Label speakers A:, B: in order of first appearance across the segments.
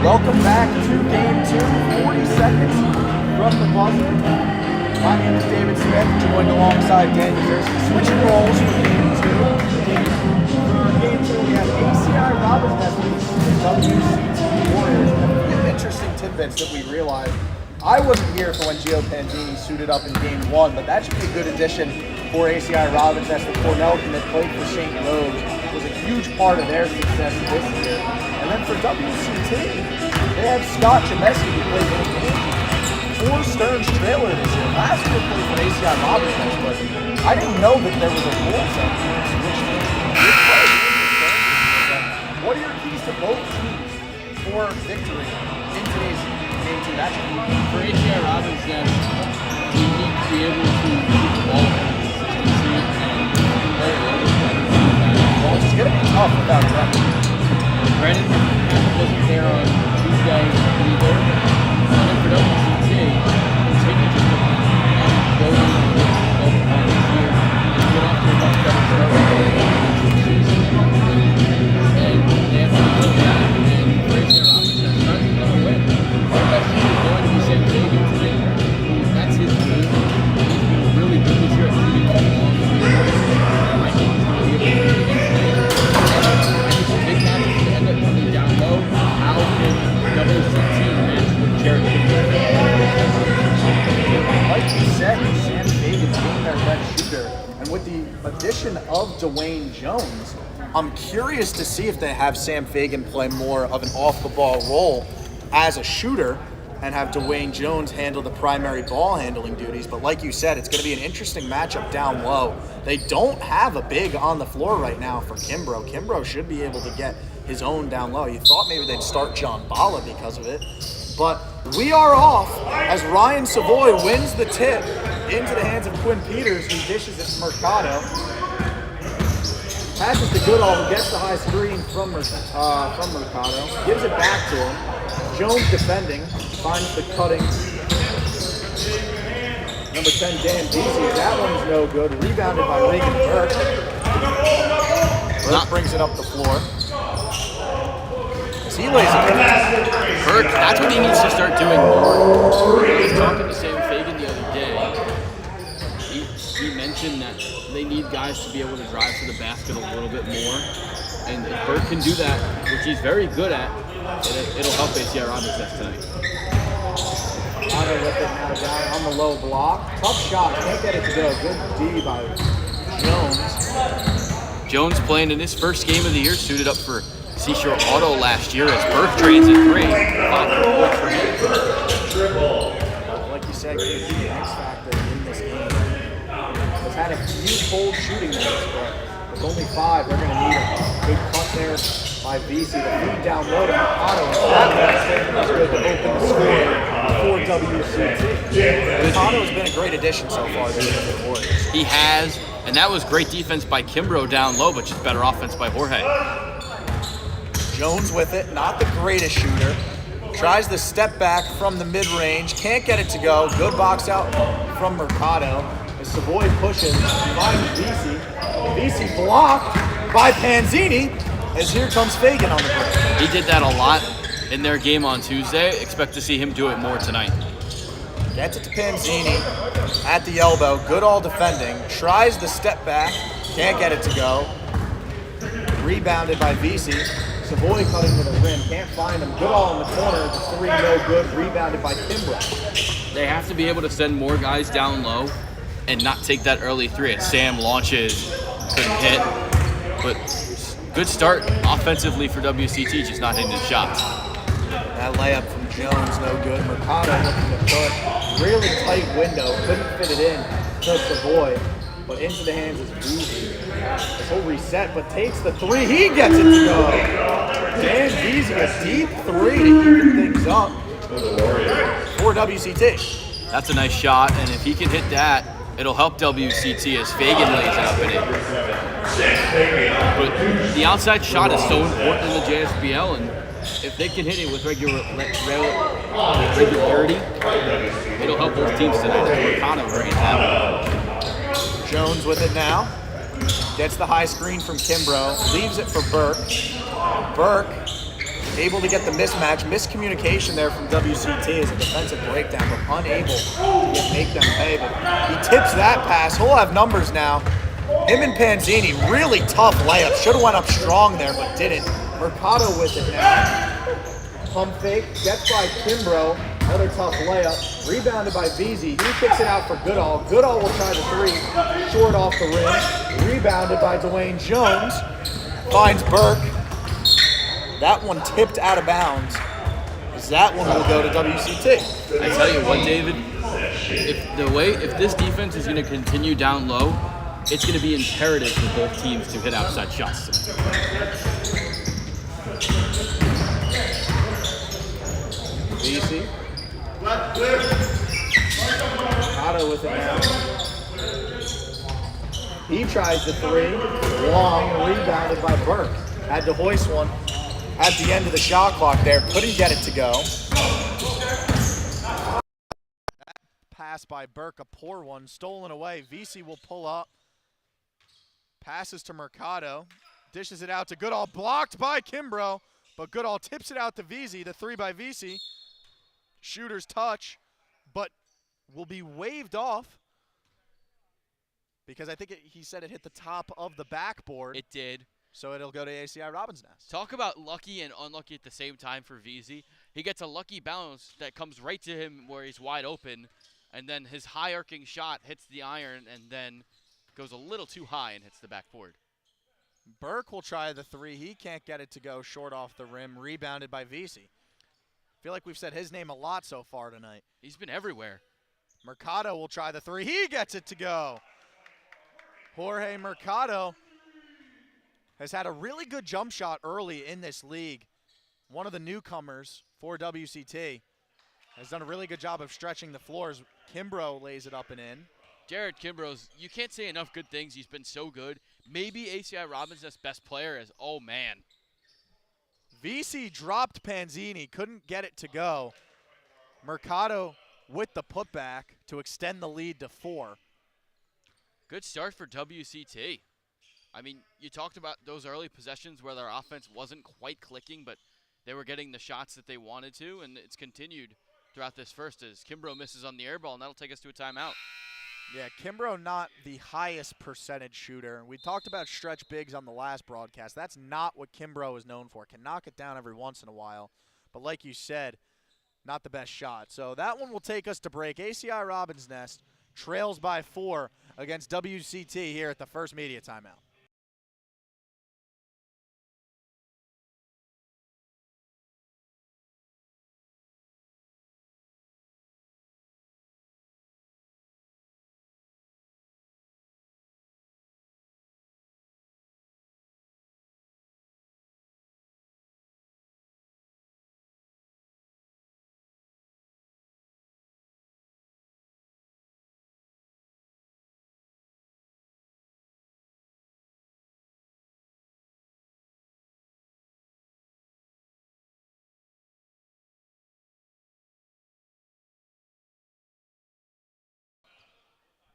A: Welcome back to Game 2, 40 seconds from the buzzer. My name is David Smith, joined alongside Dan Jersey. Switching roles for Game 2. For Game 2, we have ACI-Robin Athletes and WCT Warriors. A few interesting tidbits that we realized. I wasn't here for when Gio Panzini suited up in Game 1, but that should be a good addition for ACI-Robin as the Cornell commit played for St. Rose. Was a huge part of their success this year. And then for WCT, they have Scott Chemesky who plays in the game for Stearns Trailer this year. Last year played for ACI-Robin, but I didn't know that there was a rule set switched in. What are your keys to both teams for victory in today's Game 2 matchup?
B: For ACI-Robin, that we need to be able to keep the ball in consistency and play a little bit better.
A: Well, it's going to be tough without Brennan.
B: Brennan wasn't there on Tuesday either. And then for WCT, continue to go in this year and get off to a much better start the season. And they have to do that. And for ACI-Robin, that's trying to win. Our best team is going to be Sam Fagan today. That's his team. He's been really good this year at shooting all along. I think he's going to be able to do it again today. I think the big matches will end up coming down low. How can WCT match with Cherokee?
A: Like you said, Sam Fagan's being their best shooter. And with the addition of Dwayne Jones, I'm curious to see if they have Sam Fagan play more of an off-the-ball role as a shooter and have Dwayne Jones handle the primary ball handling duties. But like you said, it's going to be an interesting matchup down low. They don't have a big on the floor right now for Kimbrough. Kimbrough should be able to get his own down low. You thought maybe they'd start John Bala because of it. But we are off as Ryan Savoy wins the tip into the hands of Quinn Peters, who dishes it to Mercado. Passes to Goodall, who gets the high screen from Mercado. Gives it back to him. Jones defending. Finds the cutting. Number 10, Dan Deasy. That one's no good. Rebounded by Reagan Burke. Burke brings it up the floor. As he lays it.
B: Burke, that's what he needs to start doing more. I was talking to Sam Fagan the other day. He mentioned that they need guys to be able to drive to the basket a little bit more. And if Burke can do that, which he's very good at, it'll help ACI-Robin tonight.
A: Otto with it now down on the low block. Tough shot. Can't get it to go. Good D by Jones.
B: Jones playing in his first game of the year, suited up for Seashore Auto last year as Burke trains at 3. 5 for him.
A: Like you said, could be the X factor in this game. Has had a few cold shooting nights, but with only 5, they're going to need a good cut there by VC. The feed down low to Mercado. That's good to open the score for WCT. Mercado has been a great addition so far this year for the Warriors.
B: He has, and that was great defense by Kimbrough down low, but just better offense by Jorge.
A: Jones with it, not the greatest shooter. Tries the step back from the mid-range, can't get it to go. Good box out from Mercado. As Savoy pushes, finds VC. VC blocked by Panzini, as here comes Fagan on the break.
B: He did that a lot in their game on Tuesday. Expect to see him do it more tonight.
A: Gets it to Panzini at the elbow. Goodall defending. Tries the step back, can't get it to go. Rebounded by VC. Savoy cutting to the rim, can't find him. Goodall in the corner, the 3 no good, rebounded by Kimbrough.
B: They have to be able to send more guys down low and not take that early 3. Sam launches, couldn't hit, but good start offensively for WCT, just not hitting his shots.
A: That layup from Jones, no good. Mercado looking to put, really tight window, couldn't fit it in to Savoy, but into the hands of Beasy. He'll reset, but takes the 3. He gets it to go. Dan Beasy, a deep 3 to even things up for WCT.
B: That's a nice shot, and if he can hit that, it'll help WCT as Fagan lays it up in it. But the outside shot is so important in the JSBL, and if they can hit it with regularity, it'll help both teams tonight. Mercado brings that.
A: Jones with it now. Gets the high screen from Kimbrough. Leaves it for Burke. Burke able to get the mismatch. Miscommunication there from WCT is a defensive breakdown, but unable to make them pay. But he tips that pass. He'll have numbers now. Him and Panzini, really tough layup. Should have went up strong there, but didn't. Mercado with it now. Pump fake, gets by Kimbrough. Another tough layup. Rebounded by VZ. He kicks it out for Goodall. Goodall will try the three. Short off the rim. Rebounded by Dwayne Jones. Finds Burke. That one tipped out of bounds. That one will go to WCT.
B: I tell you what, David, if this defense is going to continue down low, it's going to be imperative for both teams to hit outside shots.
A: VC. Otto with it now. He tries the three. Long, rebounded by Burke. Had to hoist one at the end of the shot clock there. Couldn't get it to go. Pass by Burke, a poor one. Stolen away. VC will pull up. Passes to Mercado. Dishes it out to Goodall. Blocked by Kimbrough. But Goodall tips it out to VZ. The three by VC. Shooter's touch. But will be waved off. Because I think he said it hit the top of the backboard.
B: It did.
A: So it'll go to ACI-Robin's nest.
B: Talk about lucky and unlucky at the same time for VZ. He gets a lucky bounce that comes right to him where he's wide open, and then his high arcing shot hits the iron and then goes a little too high and hits the backboard.
A: Burke will try the three. He can't get it to go. Short off the rim. Rebounded by VC. Feel like we've said his name a lot so far tonight.
B: He's been everywhere.
A: Mercado will try the three. He gets it to go. Jorge Mercado has had a really good jump shot early in this league. One of the newcomers for WCT. Has done a really good job of stretching the floors. Kimbrough lays it up and in.
B: Jared Kimbrough's, you can't say enough good things. He's been so good. Maybe ACI-Robin's best player is, oh man.
A: VC dropped Panzini, couldn't get it to go. Mercado with the putback to extend the lead to 4.
B: Good start for WCT. I mean, you talked about those early possessions where their offense wasn't quite clicking, but they were getting the shots that they wanted to, and it's continued throughout this first as Kimbrough misses on the air ball, and that'll take us to a timeout.
A: Yeah, Kimbrough not the highest percentage shooter. We talked about stretch bigs on the last broadcast. That's not what Kimbrough is known for. Can knock it down every once in a while, but like you said, not the best shot. So that one will take us to break. ACI-Robin's nest trails by 4 against WCT here at the first media timeout.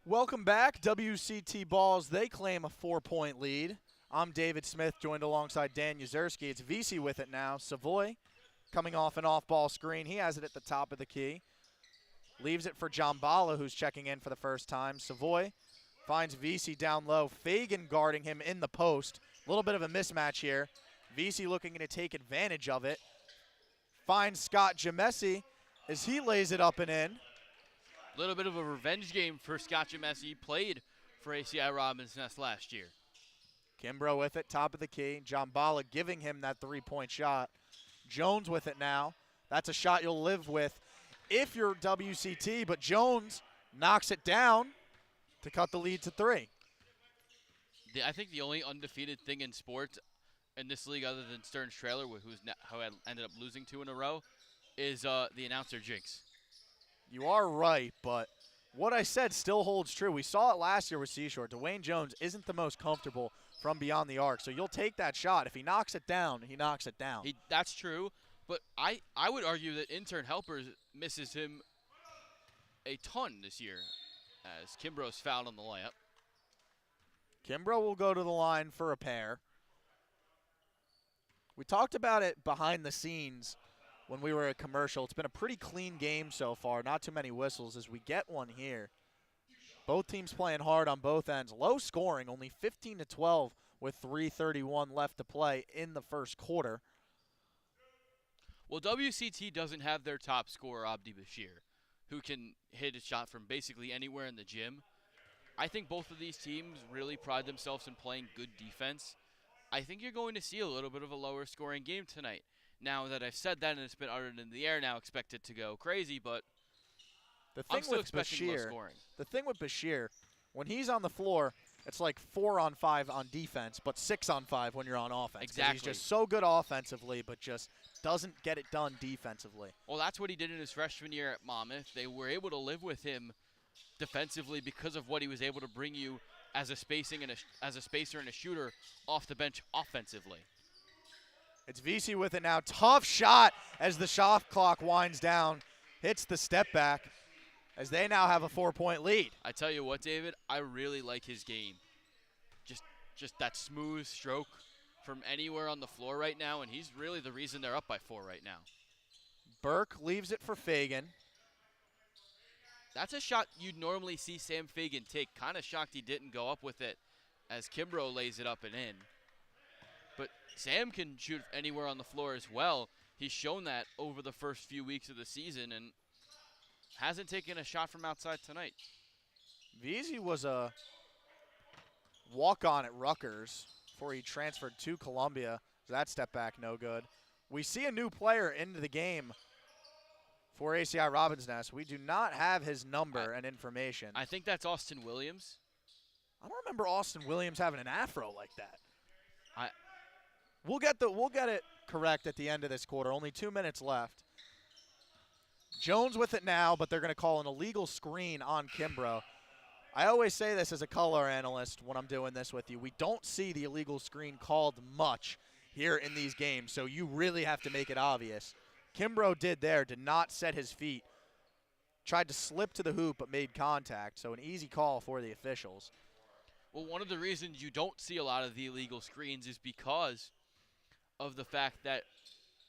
A: Welcome back. WCT balls, they claim a 4-point lead. I'm David Smith, joined alongside Dan Yuzerski. It's VC with it now. Savoy coming off an off-ball screen. He has it at the top of the key. Leaves it for Jambala, who's checking in for the first time. Savoy finds VC down low. Fagan guarding him in the post. A little bit of a mismatch here. VC looking to take advantage of it. Finds Scott Gemesi as he lays it up and in.
B: Little bit of a revenge game for Scott Gemesi. He played for ACI-Robin's nest last year.
A: Kimbrough with it, top of the key. Jambala giving him that 3-point shot. Jones with it now. That's a shot you'll live with if you're WCT, but Jones knocks it down to cut the lead to 3.
B: I think the only undefeated thing in sports in this league other than Stearns Trailer, who had ended up losing 2 in a row, is the announcer jinx.
A: You are right, but what I said still holds true. We saw it last year with Seashore. Dwayne Jones isn't the most comfortable from beyond the arc, so you'll take that shot. If he knocks it down, he knocks it down.
B: That's true, but I would argue that intern Helpers misses him a ton this year as Kimbrough's fouled on the layup.
A: Kimbrough will go to the line for a pair. We talked about it behind the scenes when we were at commercial. It's been a pretty clean game so far. Not too many whistles as we get one here. Both teams playing hard on both ends. Low scoring, only 15-12 with 3:31 left to play in the first quarter.
B: Well, WCT doesn't have their top scorer, Abdi Bashir, who can hit a shot from basically anywhere in the gym. I think both of these teams really pride themselves in playing good defense. I think you're going to see a little bit of a lower scoring game tonight. Now that I've said that and it's been uttered in the air, now expect it to go crazy, but I'm still expecting low scoring.
A: The thing with Bashir, when he's on the floor, it's like 4-on-5 on defense, but 6-on-5 when you're on offense.
B: Exactly.
A: He's just so good offensively, but just doesn't get it done defensively.
B: Well, that's what he did in his freshman year at Monmouth. They were able to live with him defensively because of what he was able to bring you as a spacer and a shooter off the bench offensively.
A: It's VC with it now. Tough shot as the shot clock winds down. Hits the step back as they now have a 4-point lead.
B: I tell you what, David, I really like his game. Just that smooth stroke from anywhere on the floor right now, and he's really the reason they're up by 4 right now.
A: Burke leaves it for Fagan.
B: That's a shot you'd normally see Sam Fagan take. Kind of shocked he didn't go up with it as Kimbrough lays it up and in. But Sam can shoot anywhere on the floor as well. He's shown that over the first few weeks of the season and hasn't taken a shot from outside tonight.
A: Veazey was a walk-on at Rutgers before he transferred to Columbia. That step back, no good. We see a new player into the game for ACI-Robin's Nest. We do not have his number and information.
B: I think that's Austin Williams.
A: I don't remember Austin Williams having an afro like that. We'll get it correct at the end of this quarter. Only 2 minutes left. Jones with it now, but they're going to call an illegal screen on Kimbrough. I always say this as a color analyst when I'm doing this with you. We don't see the illegal screen called much here in these games, so you really have to make it obvious. Kimbrough did not set his feet. Tried to slip to the hoop, but made contact, so an easy call for the officials.
B: Well, one of the reasons you don't see a lot of the illegal screens is because of the fact that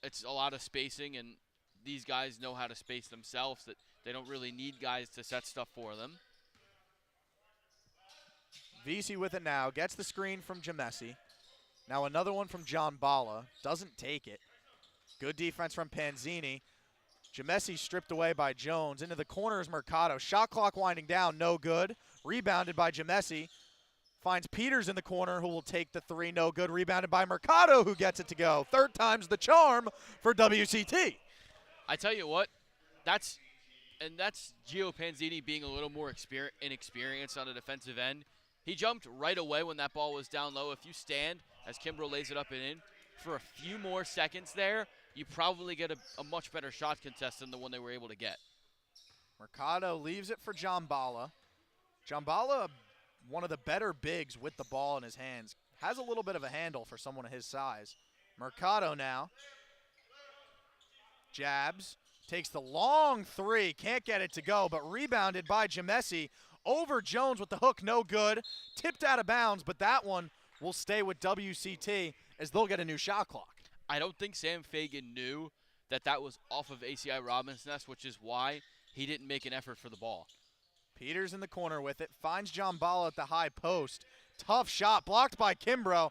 B: it's a lot of spacing and these guys know how to space themselves, that they don't really need guys to set stuff for them.
A: VC with it now, gets the screen from Jamesi. Now another one from John Bala, doesn't take it. Good defense from Panzini. Jamesi stripped away by Jones. Into the corner is Mercado. Shot clock winding down, no good. Rebounded by Jamesi. Finds Peters in the corner, who will take the three, no good. Rebounded by Mercado, who gets it to go. Third time's the charm for WCT.
B: I tell you what, that's Gio Panzini being a little more inexperienced on the defensive end. He jumped right away when that ball was down low. If you stand, as Kimbrough lays it up and in, for a few more seconds there, you probably get a much better shot contest than the one they were able to get.
A: Mercado leaves it for John Bala. John Bala, one of the better bigs with the ball in his hands. Has a little bit of a handle for someone of his size. Mercado now. Jabs. Takes the long three. Can't get it to go, but rebounded by Jamesi. Over Jones with the hook, no good. Tipped out of bounds, but that one will stay with WCT as they'll get a new shot clock.
B: I don't think Sam Fagan knew that was off of ACI-Robin's Nest, which is why he didn't make an effort for the ball.
A: Peters in the corner with it. Finds John Bala at the high post. Tough shot. Blocked by Kimbrough.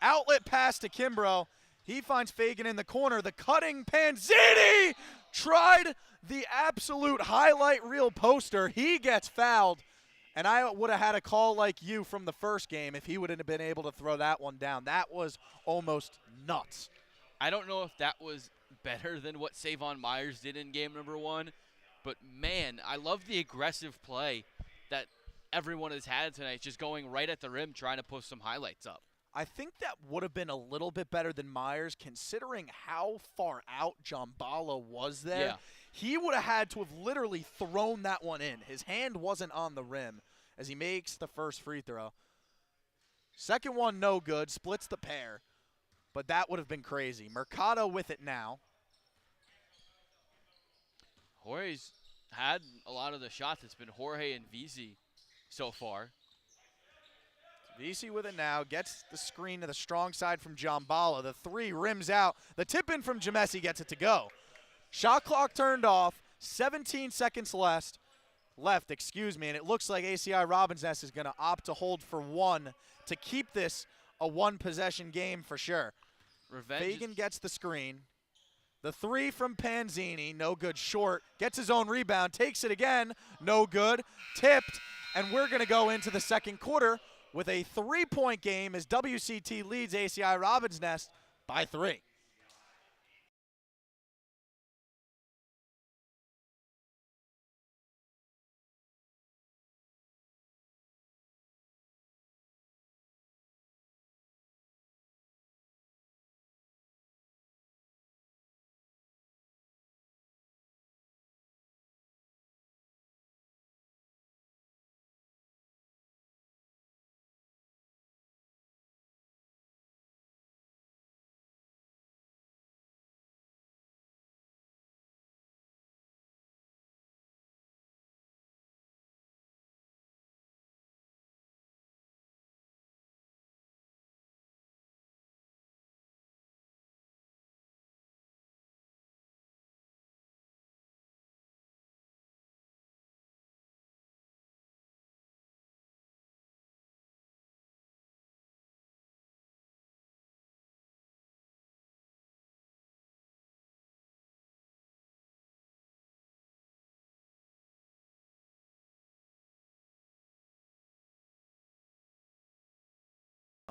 A: Outlet pass to Kimbrough. He finds Fagan in the corner. The cutting Panzini tried the absolute highlight reel poster. He gets fouled. And I would have had a call like you from the first game if he would have been able to throw that one down. That was almost nuts.
B: I don't know if that was better than what Savon Myers did in game number 1. But, man, I love the aggressive play that everyone has had tonight, just going right at the rim trying to push some highlights up.
A: I think that would have been a little bit better than Myers considering how far out John Bala was there.
B: Yeah.
A: He would have had to have literally thrown that one in. His hand wasn't on the rim as he makes the first free throw. Second one, no good. Splits the pair. But that would have been crazy. Mercado with it now.
B: Jorge's had a lot of the shots. It's been Jorge and VZ so far.
A: VC with it now, gets the screen to the strong side from Giambala. The three rims out. The tip in from Jamesi gets it to go. Shot clock turned off, 17 seconds left, and it looks like ACI-Robin's Nest is going to opt to hold for one to keep this a one-possession game for sure. Fagan gets the screen. The three from Panzini, no good, short, gets his own rebound, takes it again, no good, tipped, and we're going to go into the second quarter with a 3-point game as WCT leads ACI-Robin's Nest by 3.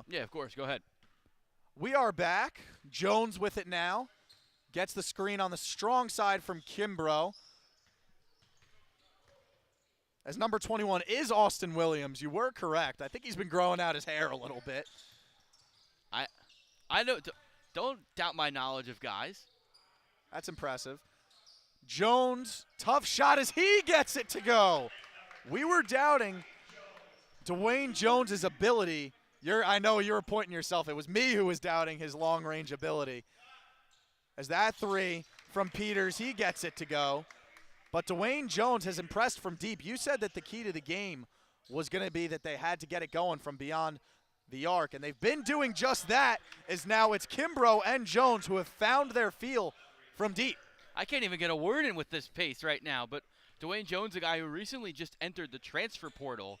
B: Yeah, of course. Go ahead.
A: We are back. Jones with it now. Gets the screen on the strong side from Kimbrough. As number 21 is Austin Williams. You were correct. I think he's been growing out his hair a little bit.
B: I don't doubt my knowledge of guys.
A: That's impressive. Jones, tough shot as he gets it to go. We were doubting Dwayne Jones' ability. I know you were pointing yourself. It was me who was doubting his long-range ability. As that three from Peters, he gets it to go. But Dwayne Jones has impressed from deep. You said that the key to the game was going to be that they had to get it going from beyond the arc, and they've been doing just that, as now it's Kimbrough and Jones who have found their feel from deep.
B: I can't even get a word in with this pace right now, but Dwayne Jones, a guy who recently just entered the transfer portal,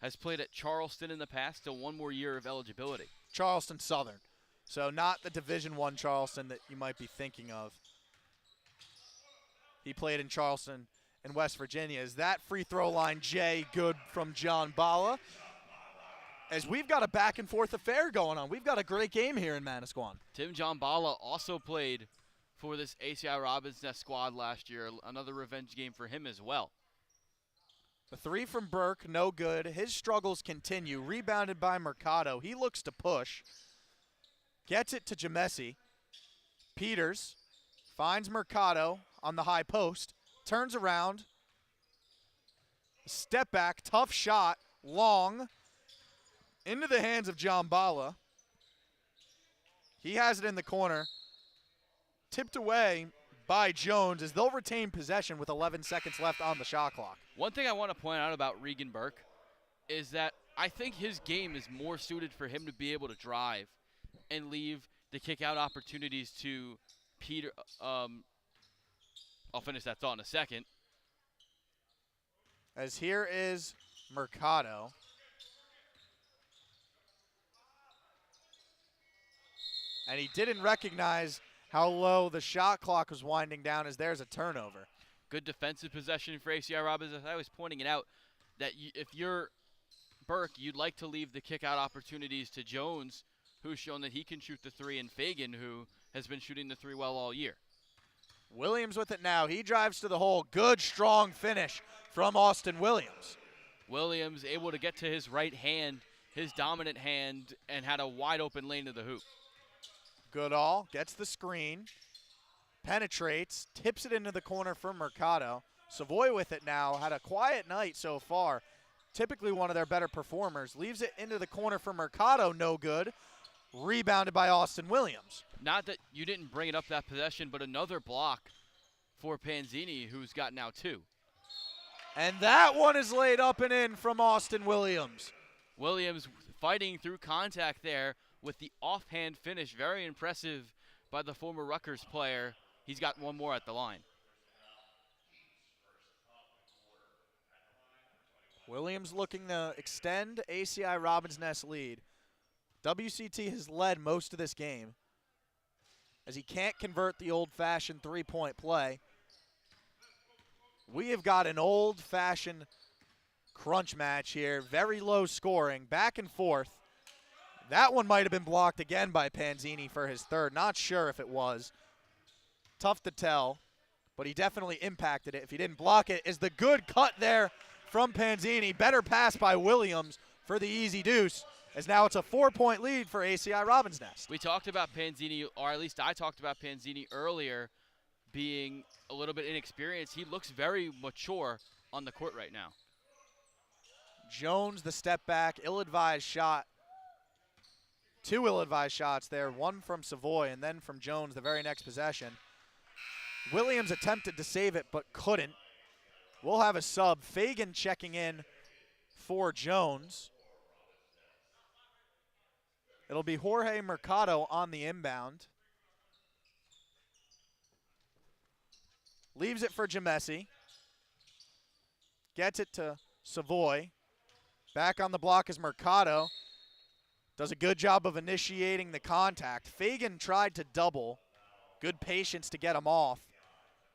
B: has played at Charleston in the past, still one more year of eligibility.
A: Charleston Southern. So not the Division I Charleston that you might be thinking of. He played in Charleston in West Virginia. Is that free throw line, Jay, good from Giambala? As we've got a back-and-forth affair going on. We've got a great game here in Manasquan.
B: Tim Giambala also played for this ACI-Robin's Nest squad last year. Another revenge game for him as well.
A: The three from Burke, no good. His struggles continue. Rebounded by Mercado. He looks to push. Gets it to Jamesi. Peters finds Mercado on the high post. Turns around. Step back. Tough shot. Long. Into the hands of Giambala. He has it in the corner. Tipped away by Jones as they'll retain possession with 11 seconds left on the shot clock.
B: One thing I want to point out about Regan Burke is that I think his game is more suited for him to be able to drive and leave the kick-out opportunities to Peter. I'll finish that thought in a second.
A: As here is Mercado. And he didn't recognize how low the shot clock was winding down as there's a turnover.
B: Good defensive possession for ACI-Robin. As I was pointing it out, that if you're Burke, you'd like to leave the kick-out opportunities to Jones, who's shown that he can shoot the three, and Fagan, who has been shooting the three well all year.
A: Williams with it now. He drives to the hole. Good, strong finish from Austin Williams.
B: Williams able to get to his right hand, his dominant hand, and had a wide-open lane to the hoop.
A: Goodall gets the screen, penetrates, tips it into the corner for Mercado. Savoy with it now, had a quiet night so far. Typically one of their better performers. Leaves it into the corner for Mercado, no good. Rebounded by Austin Williams.
B: Not that you didn't bring it up that possession, but another block for Panzini, who's got now 2.
A: And that one is laid up and in from Austin Williams.
B: Williams fighting through contact there with the offhand finish. Very impressive by the former Rutgers player. He's got one more at the line.
A: Williams looking to extend ACI-Robin's Nest lead. WCT has led most of this game as he can't convert the old-fashioned three-point play. We have got an old-fashioned crunch match here. Very low scoring, back and forth. That one might have been blocked again by Panzini for his third. Not sure if it was. Tough to tell, but he definitely impacted it. If he didn't block it, is the good cut there from Panzini. Better pass by Williams for the easy deuce, as now it's a 4-point lead for ACI-Robin's Nest.
B: We talked about Panzini, or at least I talked about Panzini earlier being a little bit inexperienced. He looks very mature on the court right now.
A: Jones, the step back, ill-advised shot. Two ill-advised shots there, one from Savoy and then from Jones the very next possession. Williams attempted to save it but couldn't. We'll have a sub. Fagan checking in for Jones. It'll be Jorge Mercado on the inbound. Leaves it for Jamesi. Gets it to Savoy. Back on the block is Mercado. Does a good job of initiating the contact. Fagan tried to double. Good patience to get him off.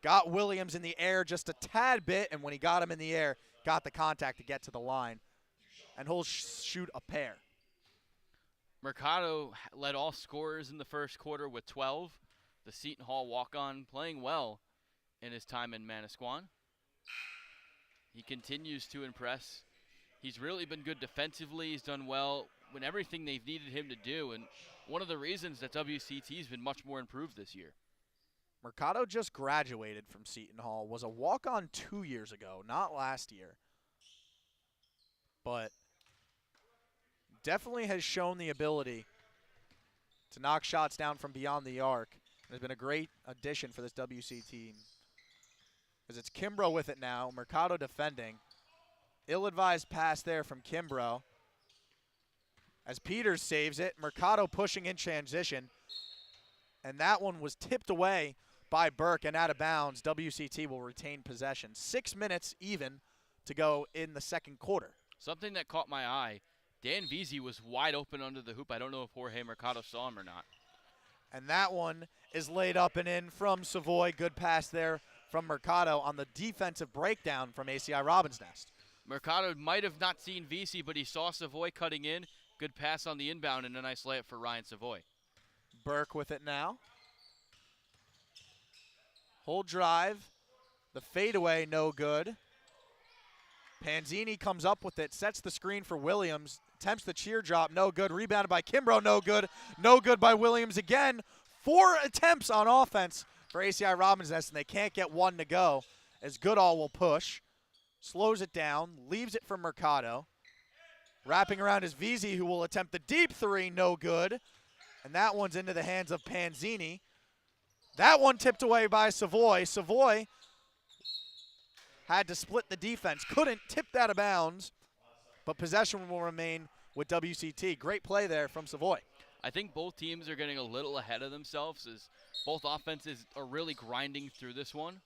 A: Got Williams in the air just a tad bit, and when he got him in the air, got the contact to get to the line. And he'll shoot a pair.
B: Mercado led all scorers in the first quarter with 12. The Seton Hall walk-on playing well in his time in Manasquan. He continues to impress. He's really been good defensively. He's done well when everything they've needed him to do, and one of the reasons that WCT has been much more improved this year.
A: Mercado just graduated from Seton Hall, was a walk-on 2 years ago, not last year. But definitely has shown the ability to knock shots down from beyond the arc. And has been a great addition for this WC team. As it's Kimbrough with it now, Mercado defending. Ill-advised pass there from Kimbrough. As Peters saves it, Mercado pushing in transition. And that one was tipped away by Burke and out of bounds. WCT will retain possession. 6 minutes even to go in the second quarter.
B: Something that caught my eye, Dan Veazey was wide open under the hoop. I don't know if Jorge Mercado saw him or not.
A: And that one is laid up and in from Savoy. Good pass there from Mercado on the defensive breakdown from ACI-Robin's Nest.
B: Mercado might have not seen Veazey, but he saw Savoy cutting in. Good pass on the inbound and a nice layup for Ryan Savoy.
A: Burke with it now. Hold drive. The fadeaway, no good. Panzini comes up with it, sets the screen for Williams, attempts the cheer drop, no good. Rebounded by Kimbrough, no good. No good by Williams again. 4 attempts on offense for ACI-Robin's Nest, and they can't get one to go as Goodall will push. Slows it down, leaves it for Mercado. Wrapping around is Veazey, who will attempt the deep three, no good. And that one's into the hands of Panzini. That one tipped away by Savoy. Savoy had to split the defense. Couldn't, tipped out of bounds. But possession will remain with WCT. Great play there from Savoy.
B: I think both teams are getting a little ahead of themselves as both offenses are really grinding through this one.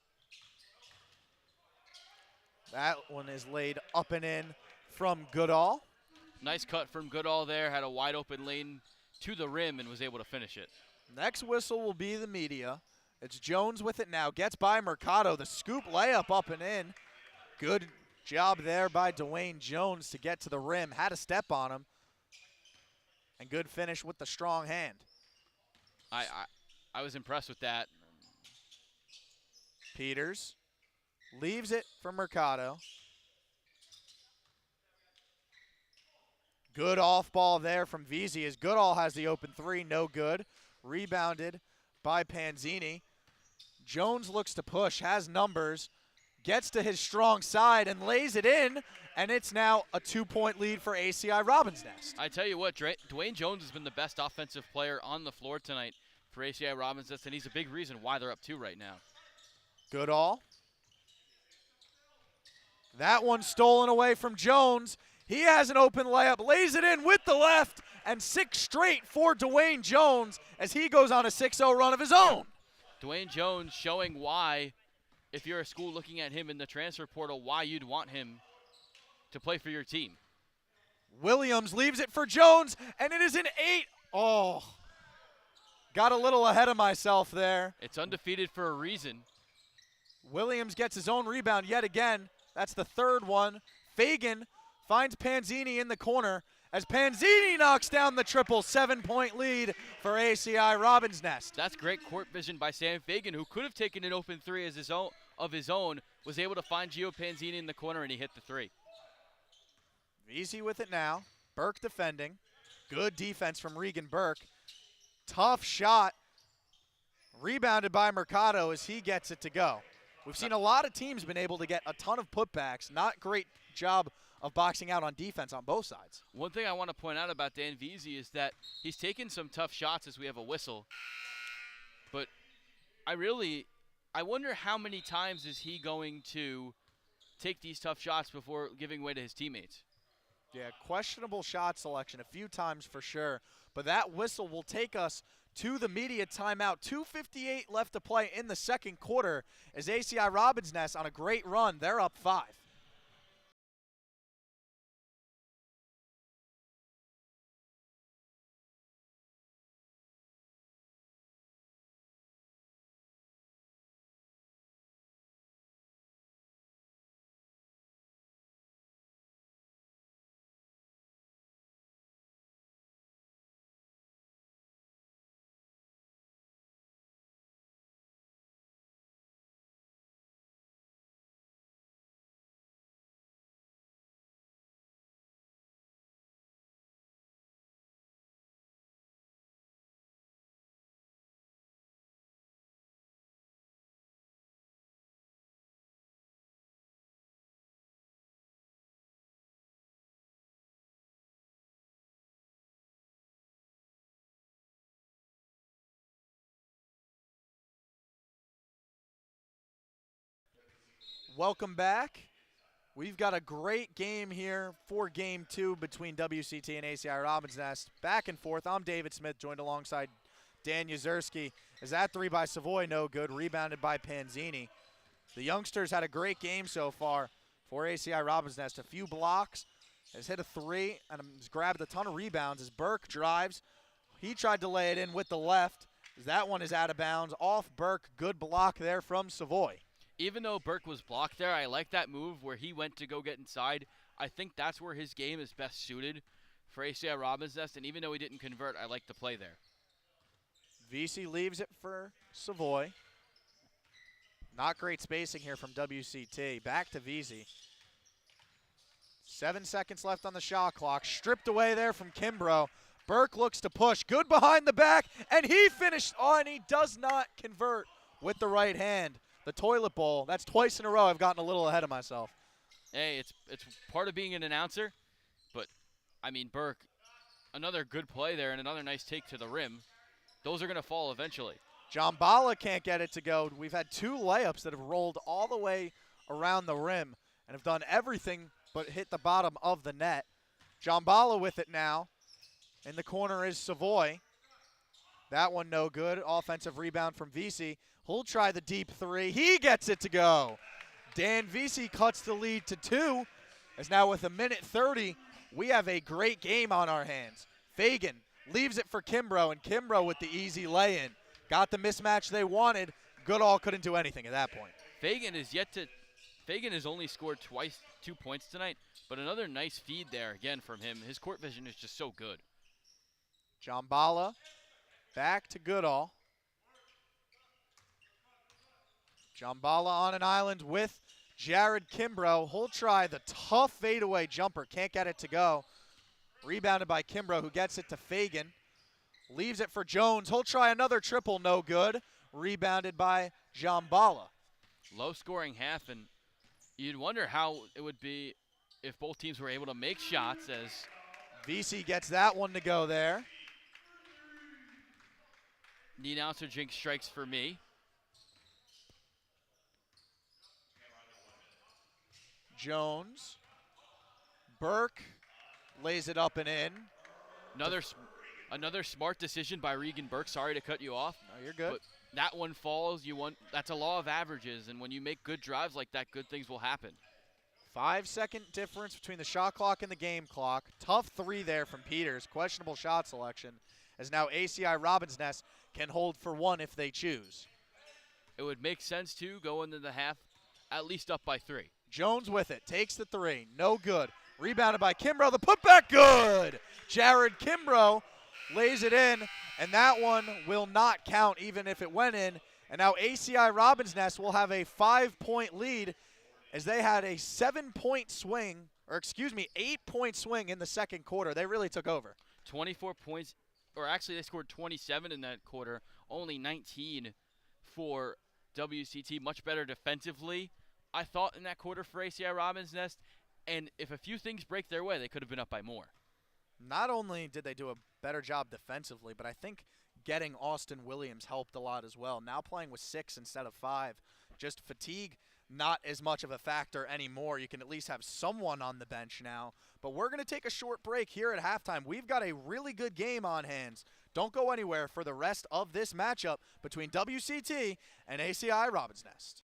A: That one is laid up and in from Goodall.
B: Nice cut from Goodall there. Had a wide open lane to the rim and was able to finish it.
A: Next whistle will be the media. It's Jones with it now. Gets by Mercado. The scoop layup up and in. Good job there by Dwayne Jones to get to the rim. Had a step on him. And good finish with the strong hand.
B: I was impressed with that.
A: Peters leaves it for Mercado. Good off ball there from Veazey as Goodall has the open three, no good. Rebounded by Panzini. Jones looks to push, has numbers, gets to his strong side and lays it in, and it's now a 2-point lead for ACI-Robin's Nest.
B: I tell you what, Dwayne Jones has been the best offensive player on the floor tonight for ACI-Robin's Nest, and he's a big reason why they're up 2 right now.
A: Goodall. That one stolen away from Jones. He has an open layup, lays it in with the left, and 6 straight for Dwayne Jones as he goes on a 6-0 run of his own.
B: Dwayne Jones showing why, if you're a school looking at him in the transfer portal, why you'd want him to play for your team.
A: Williams leaves it for Jones, and it is an 8. Oh, got a little ahead of myself there.
B: It's undefeated for a reason.
A: Williams gets his own rebound yet again. That's the 3rd one. Fagan finds Panzini in the corner as Panzini knocks down the triple. 7-point lead for ACI-Robin's Nest.
B: That's great court vision by Sam Fagan, who could have taken an open 3 as his own, was able to find Gio Panzini in the corner, and he hit the 3.
A: Easy with it now. Burke defending. Good defense from Regan Burke. Tough shot. Rebounded by Mercado as he gets it to go. We've seen a lot of teams been able to get a ton of putbacks. Not great job of boxing out on defense on both sides.
B: One thing I want to point out about Dan Veazey is that he's taken some tough shots as we have a whistle. But I wonder how many times is he going to take these tough shots before giving way to his teammates.
A: Yeah, questionable shot selection a few times for sure. But that whistle will take us to the media timeout. 2:58 left to play in the second quarter as ACI-Robin's Nest on a great run. They're up 5. Welcome back. We've got a great game here for Game 2 between WCT and ACI-Robin's Nest. Back and forth. I'm David Smith, joined alongside Dan Yuzerski. As that 3 by Savoy, no good. Rebounded by Panzini. The youngsters had a great game so far for ACI-Robin's Nest. A few blocks, has hit a 3, and has grabbed a ton of rebounds as Burke drives. He tried to lay it in with the left. As that one is out of bounds. Off Burke. Good block there from Savoy.
B: Even though Burke was blocked there, I like that move where he went to go get inside. I think that's where his game is best suited for ACI-Robin's Nest, and even though he didn't convert, I like the play there.
A: VC leaves it for Savoy. Not great spacing here from WCT. Back to VC. 7 seconds left on the shot clock. Stripped away there from Kimbrough. Burke looks to push. Good behind the back, and he finished on. He does not convert with the right hand. The toilet bowl. That's twice in a row I've gotten a little ahead of myself.
B: Hey, it's part of being an announcer, but, I mean, Burke, another good play there and another nice take to the rim. Those are going to fall eventually.
A: John Bala can't get it to go. We've had 2 layups that have rolled all the way around the rim and have done everything but hit the bottom of the net. John Bala with it now. In the corner is Savoy. That one no good. Offensive rebound from VC. He'll try the deep 3. He gets it to go. Dan VC cuts the lead to 2. As now with 1:30, we have a great game on our hands. Fagan leaves it for Kimbrough, and Kimbrough with the easy lay-in. Got the mismatch they wanted. Goodall couldn't do anything at that point.
B: Fagan has only scored 2 points tonight, but another nice feed there again from him. His court vision is just so good.
A: John Bala back to Goodall. John Bala on an island with Jared Kimbrough. He'll try the tough fadeaway jumper. Can't get it to go. Rebounded by Kimbrough, who gets it to Fagan. Leaves it for Jones. He'll try another triple. No good. Rebounded by John Bala.
B: Low-scoring half, and you'd wonder how it would be if both teams were able to make shots as
A: VC gets that one to go there.
B: the announcer jinx strikes for me.
A: Jones, Burke lays it up and in.
B: Another smart decision by Regan Burke. Sorry to cut you off.
A: No, you're good.
B: But that one falls. That's a law of averages, and when you make good drives like that, good things will happen.
A: 5-second difference between the shot clock and the game clock. Tough three there from Peters. Questionable shot selection, as now ACI-Robin's Nest can hold for one if they choose.
B: It would make sense to go into the half at least up by 3.
A: Jones with it, takes the three, no good. Rebounded by Kimbrough, the putback, good! Jared Kimbrough lays it in, and that one will not count even if it went in. And now ACI-Robin's Nest will have a 5-point lead as they had a 7-point swing, or excuse me, 8-point swing in the second quarter. They really took over.
B: 24 points, or actually they scored 27 in that quarter, only 19 for WCT. Much better defensively, I thought, in that quarter for ACI-Robin's Nest. And if a few things break their way, they could have been up by more.
A: Not only did they do a better job defensively, but I think getting Austin Williams helped a lot as well. Now playing with 6 instead of 5. Just fatigue, not as much of a factor anymore. You can at least have someone on the bench now. But we're going to take a short break here at halftime. We've got a really good game on hands. Don't go anywhere for the rest of this matchup between WCT and ACI-Robin's Nest.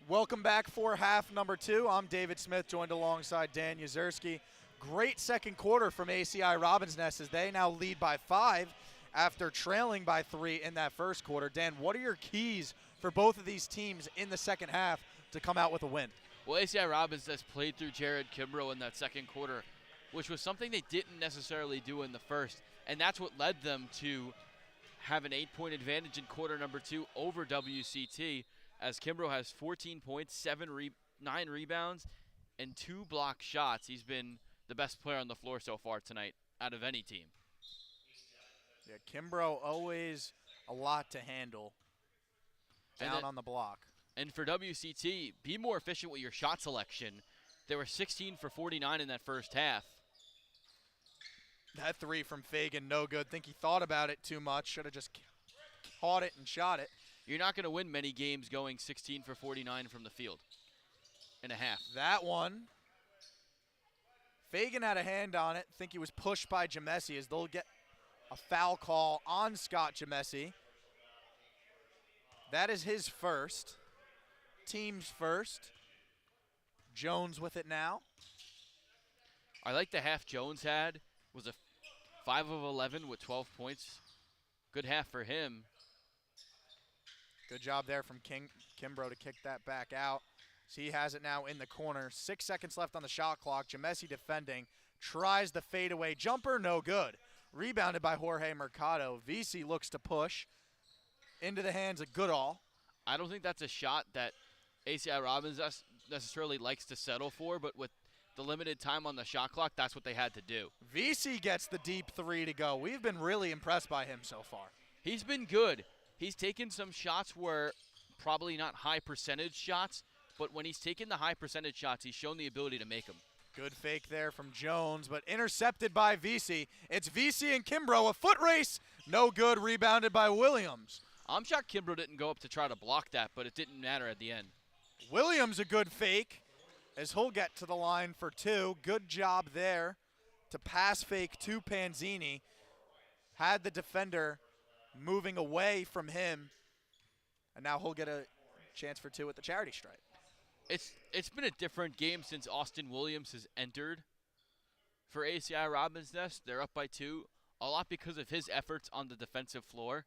A: Welcome back for half number 2. I'm David Smith, joined alongside Dan Yuzerski. Great second quarter from ACI-Robin's Nest as they now lead by 5 after trailing by 3 in that first quarter. Dan, what are your keys for both of these teams in the second half to come out with a win?
B: Well, ACI-Robin's Nest played through Jared Kimbrough in that second quarter, which was something they didn't necessarily do in the first, and that's what led them to have an 8-point advantage in quarter number 2 over WCT, as Kimbrough has 14 points, 9 rebounds, and 2 block shots. He's been the best player on the floor so far tonight out of any team.
A: Yeah, Kimbrough always a lot to handle down on the block.
B: And for WCT, be more efficient with your shot selection. They were 16 for 49 in that first half.
A: That 3 from Fagan, no good. Think he thought about it too much. Should have just caught it and shot it.
B: You're not going to win many games going 16 for 49 from the field in a half.
A: That one, Fagan had a hand on it. Think he was pushed by Jamesi as they'll get a foul call on Scott Jamesi. That is his first. Team's first. Jones with it now.
B: I like the half Jones had. Was a 5 of 11 with 12 points. Good half for him.
A: Good job there from Kimbrough to kick that back out. So he has it now in the corner. 6 seconds left on the shot clock. Jamesi defending. Tries the fadeaway jumper. No good. Rebounded by Jorge Mercado. VC looks to push into the hands of Goodall.
B: I don't think that's a shot that ACI-Robin necessarily likes to settle for, but with the limited time on the shot clock, that's what they had to do.
A: VC gets the deep 3 to go. We've been really impressed by him so far.
B: He's been good. He's taken some shots where probably not high percentage shots, but when he's taken the high percentage shots, he's shown the ability to make them.
A: Good fake there from Jones, but intercepted by VC. It's VC and Kimbrough, a foot race. No good, rebounded by Williams.
B: I'm shocked Kimbrough didn't go up to try to block that, but it didn't matter at the end.
A: Williams a good fake as he'll get to the line for 2. Good job there to pass fake to Panzini. Had the defender moving away from him, and now he'll get a chance for 2 at the charity stripe.
B: It's been a different game since Austin Williams has entered for ACI-Robin's Nest. They're up by 2, a lot because of his efforts on the defensive floor.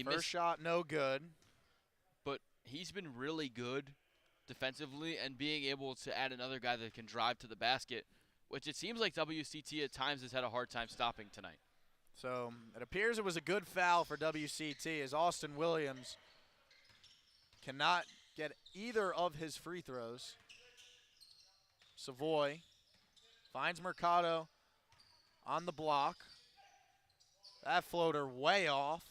A: First shot, no good.
B: But he's been really good defensively and being able to add another guy that can drive to the basket, which it seems like WCT at times has had a hard time stopping tonight.
A: So it appears it was a good foul for WCT as Austin Williams cannot get either of his free throws. Savoy finds Mercado on the block. That floater way off.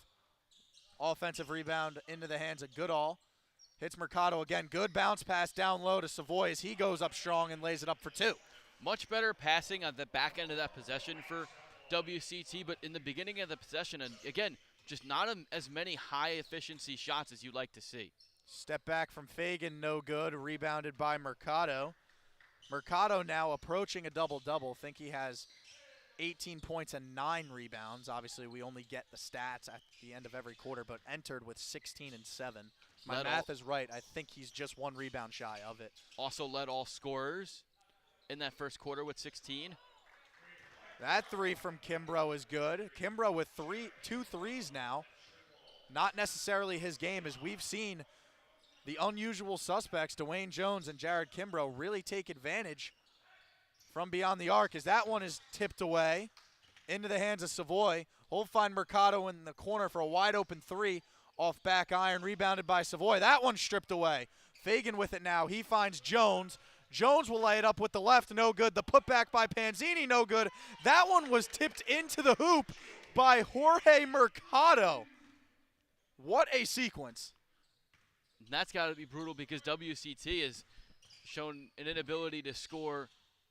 A: Offensive rebound into the hands of Goodall. Hits Mercado again. Good bounce pass down low to Savoy as he goes up strong and lays it up for 2.
B: Much better passing on the back end of that possession for WCT, but in the beginning of the possession, and again, just not as many high-efficiency shots as you'd like to see.
A: Step back from Fagan, no good. Rebounded by Mercado. Mercado now approaching a double-double. Think he has 18 points and 9 rebounds. Obviously, we only get the stats at the end of every quarter, but entered with 16 and 7. My math is right. I think he's just 1 rebound shy of it.
B: Also led all scorers in that first quarter with 16.
A: That 3 from Kimbrough is good. Kimbrough with 2 threes now. Not necessarily his game, as we've seen the unusual suspects, Dwayne Jones and Jared Kimbrough, really take advantage from beyond the arc, as that one is tipped away into the hands of Savoy. He'll find Mercado in the corner for a wide open 3 off back iron, rebounded by Savoy. That one's stripped away. Fagan with it now. He finds Jones. Jones will lay it up with the left, no good. The putback by Panzini, no good. That one was tipped into the hoop by Jorge Mercado. What a sequence.
B: And that's got to be brutal because WCT has shown an inability to score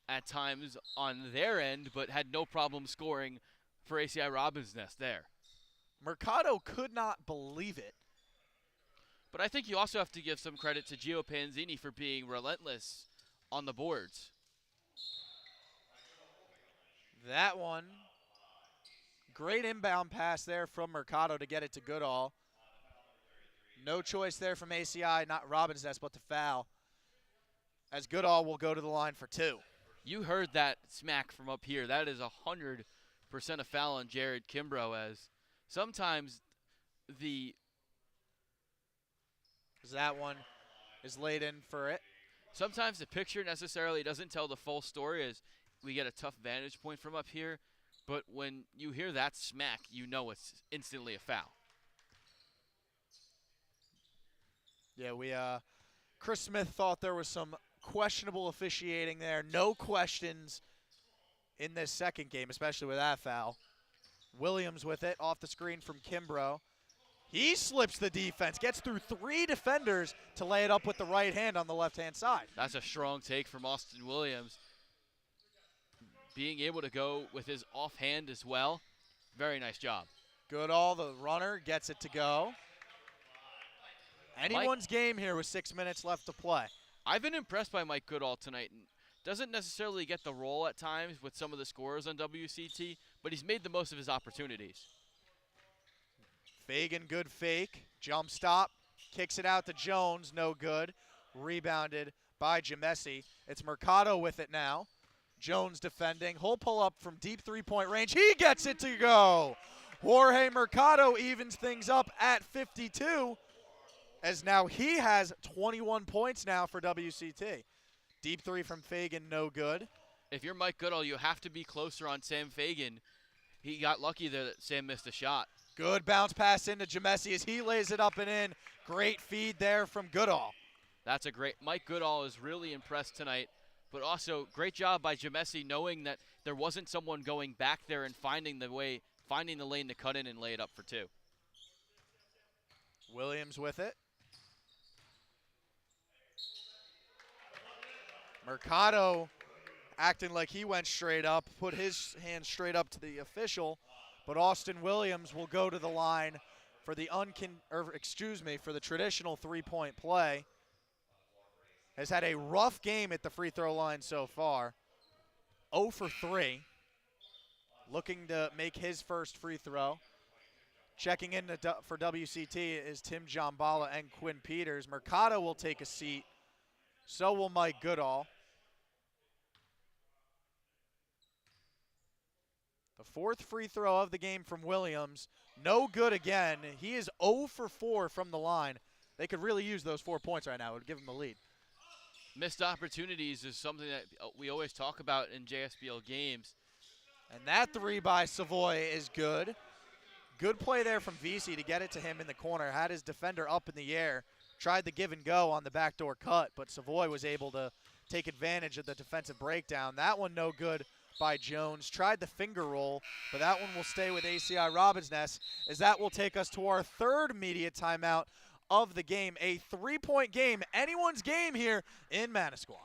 B: at times on their end, but had no problem scoring for ACI-Robin's Nest there.
A: Mercado could not believe it.
B: But I think you also have to give some credit to Gio Panzini for being relentless on the boards.
A: That one Great inbound pass there from Mercado to get it to Goodall. No choice there from ACI, not Robin's Nest, but to foul, as Goodall will go to the line for 2.
B: You heard that smack from up here. That is 100% a foul on Jared Kimbrough, as sometimes
A: that one is laid in for it.
B: Sometimes the picture necessarily doesn't tell the full story, as we get a tough vantage point from up here. But when you hear that smack, you know it's instantly a foul.
A: Yeah, Chris Smith thought there was some questionable officiating there. No questions in this second game, especially with that foul. Williams with it off the screen from Kimbrough. He slips the defense, gets through 3 defenders to lay it up with the right hand on the left-hand side.
B: That's a strong take from Austin Williams. Being able to go with his offhand as well. Very nice job.
A: Goodall, the runner, gets it to go. Anyone's game here with 6 minutes left to play.
B: I've been impressed by Mike Goodall tonight. Doesn't necessarily get the role at times with some of the scorers on WCT, but he's made the most of his opportunities.
A: Fagan, good fake. Jump stop. Kicks it out to Jones. No good. Rebounded by Jamesi. It's Mercado with it now. Jones defending. He'll pull up from deep three-point range. He gets it to go. Jorge Mercado evens things up at 52, as now he has 21 points now for WCT. Deep three from Fagan, no good.
B: If you're Mike Goodall, you have to be closer on Sam Fagan. He got lucky that Sam missed a shot.
A: Good bounce pass into Jamesi as he lays it up and in. Great feed there from Goodall.
B: That's a great, Mike Goodall is really impressed tonight, but also great job by Jamesi knowing that there wasn't someone going back there and finding the lane to cut in and lay it up for 2.
A: Williams with it. Mercado acting like he went straight up, put his hand straight up to the official, but Austin Williams will go to the line for the for the traditional 3-point play. Has had a rough game at the free throw line so far. 0 for 3. Looking to make his first free throw. Checking in for WCT is Tim Giambala and Quinn Peters. Mercado will take a seat. So will Mike Goodall. The 4th free throw of the game from Williams. No good again. He is 0 for 4 from the line. They could really use those 4 points right now. It would give them the lead.
B: Missed opportunities is something that we always talk about in JSBL games.
A: And that 3 by Savoy is good. Good play there from VC to get it to him in the corner. Had his defender up in the air. Tried the give and go on the backdoor cut, but Savoy was able to take advantage of the defensive breakdown. That one no good by Jones. Tried the finger roll, but that one will stay with ACI-Robin's Nest, as that will take us to our 3rd media timeout of the game. A 3-point game, anyone's game here in Manasquan.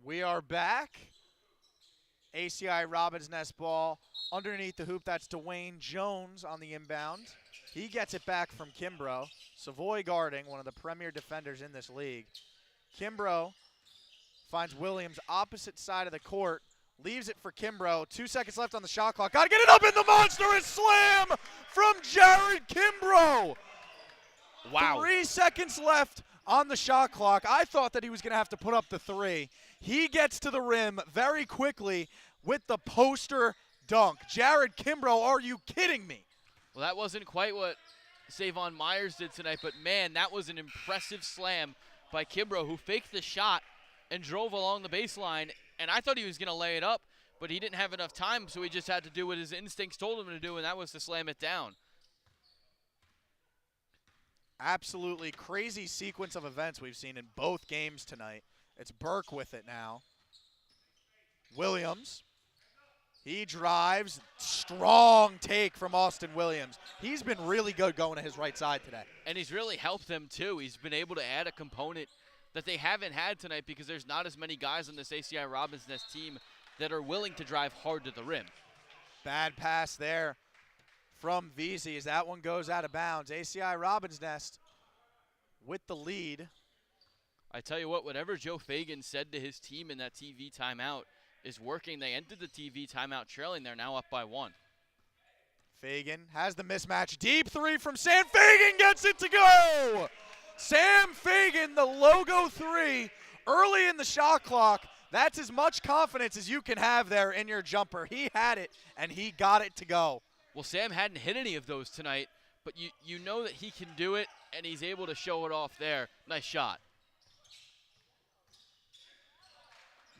A: We are back. ACI-Robin's Nest ball underneath the hoop. That's Dwayne Jones on the inbound. He gets it back from Kimbrough. Savoy guarding, one of the premier defenders in this league. Kimbrough finds Williams opposite side of the court. Leaves it for Kimbrough. 2 seconds left on the shot clock. Got to get it up in the monstrous slam from Jared Kimbrough.
B: Wow.
A: 3 seconds left on the shot clock. I thought that he was going to have to put up the 3. He gets to the rim very quickly with the poster dunk. Jared Kimbrough, are you kidding me?
B: Well, that wasn't quite what Savon Myers did tonight, but man, that was an impressive slam by Kimbrough, who faked the shot and drove along the baseline. And I thought he was going to lay it up, but he didn't have enough time, so he just had to do what his instincts told him to do, and that was to slam it down.
A: Absolutely crazy sequence of events we've seen in both games tonight. It's Burke with it now. Williams. He drives. Strong take from Austin Williams. He's been really good going to his right side today.
B: And he's really helped them, too. He's been able to add a component that they haven't had tonight because there's not as many guys on this ACI-Robin's Nest team that are willing to drive hard to the rim.
A: Bad pass there from VZ as that one goes out of bounds. ACI-Robin's Nest with the lead.
B: I tell you what, whatever Joe Fagan said to his team in that TV timeout is working. They entered the TV timeout trailing. They're now up by 1.
A: Fagan has the mismatch. Deep three from Sam. Fagan gets it to go! Sam Fagan, the logo 3, early in the shot clock. That's as much confidence as you can have there in your jumper. He had it, and he got it to go.
B: Well, Sam hadn't hit any of those tonight, but you know that he can do it, and he's able to show it off there. Nice shot.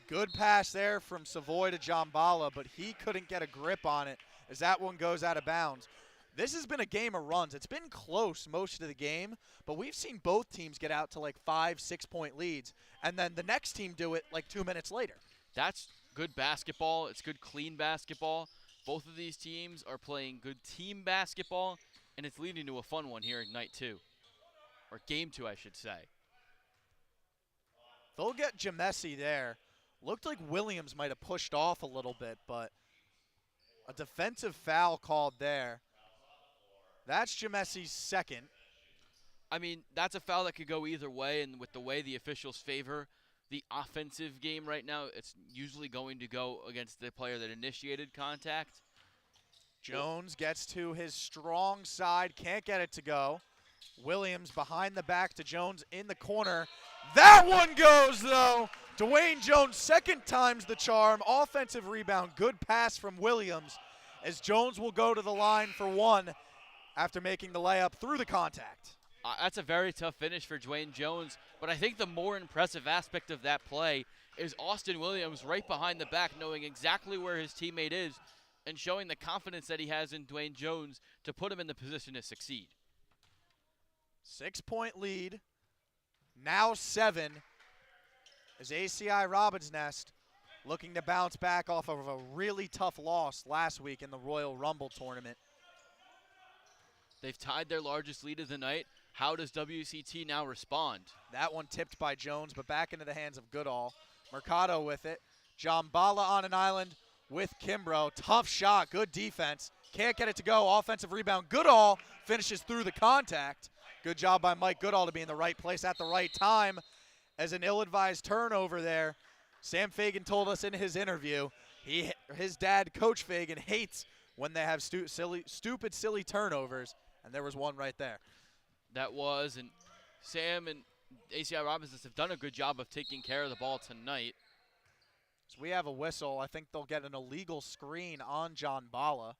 A: Good pass there from Savoy to John Bala, but he couldn't get a grip on it as that one goes out of bounds. This has been a game of runs. It's been close most of the game, but we've seen both teams get out to like 5-6 point leads, and then the next team do it like 2 minutes later.
B: That's good basketball. It's good, clean basketball. Both of these teams are playing good team basketball, and it's leading to a fun one here in night 2, or game 2, I should say.
A: They'll get Jamesi there. Looked like Williams might have pushed off a little bit, but a defensive foul called there. That's Jamesi's second.
B: I mean, that's a foul that could go either way, and with the way the officials favor the offensive game right now, it's usually going to go against the player that initiated contact.
A: Jones gets to his strong side, can't get it to go. Williams behind the back to Jones in the corner. That one goes, though. Dwayne Jones, second time's the charm. Offensive rebound, good pass from Williams as Jones will go to the line for 1 after making the layup through the contact.
B: That's a very tough finish for Dwayne Jones, but I think the more impressive aspect of that play is Austin Williams right behind the back, knowing exactly where his teammate is and showing the confidence that he has in Dwayne Jones to put him in the position to succeed.
A: 6 point lead, now 7, as ACI-Robin's Nest looking to bounce back off of a really tough loss last week in the Royal Rumble tournament.
B: They've tied their largest lead of the night. How does WCT now respond?
A: That one tipped by Jones, but back into the hands of Goodall. Mercado with it. John Bala on an island with Kimbrough. Tough shot, good defense. Can't get it to go. Offensive rebound. Goodall finishes through the contact. Good job by Mike Goodall to be in the right place at the right time as an ill-advised turnover there. Sam Fagan told us in his interview, his dad, Coach Fagan, hates when they have stupid, silly turnovers, and there was one right there.
B: That was, and Sam and ACI-Robin have done a good job of taking care of the ball tonight.
A: So we have a whistle. I think they'll get an illegal screen on John Bala.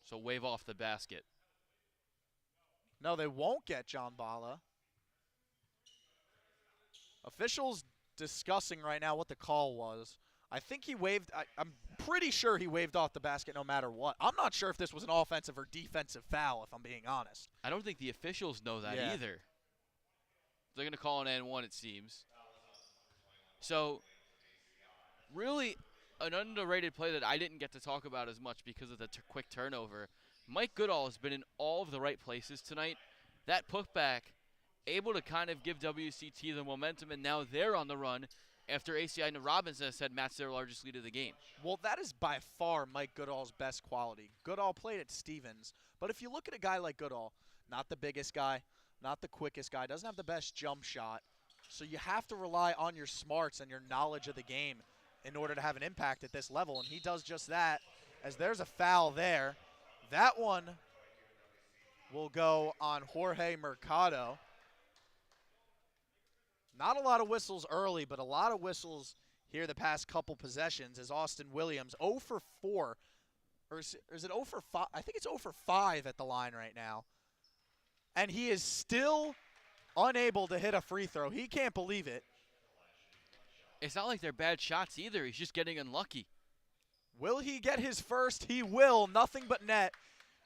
B: So wave off the basket.
A: No, they won't get John Bala. Officials discussing right now what the call was. I think he waved, I'm pretty sure he waved off the basket no matter what. I'm not sure if this was an offensive or defensive foul, if I'm being honest.
B: I don't think the officials know that either. They're going to call an N1, it seems. So, really, an underrated play that I didn't get to talk about as much because of the quick turnover. Mike Goodall has been in all of the right places tonight. That putback, able to kind of give WCT the momentum, and now they're on the run after ACI-Robin had matched their largest lead of the game.
A: Well, that is by far Mike Goodall's best quality. Goodall played at Stevens, but if you look at a guy like Goodall, not the biggest guy, not the quickest guy, doesn't have the best jump shot, so you have to rely on your smarts and your knowledge of the game in order to have an impact at this level, and he does just that, as there's a foul there. That one will go on Jorge Mercado. Not a lot of whistles early, but a lot of whistles here the past couple possessions as Austin Williams 0 for 4 Or is it 0 for 5? I think it's 0 for 5 at the line right now. And he is still unable to hit a free throw. He can't believe it.
B: It's not like they're bad shots either. He's just getting unlucky.
A: Will he get his first? He will. Nothing but net.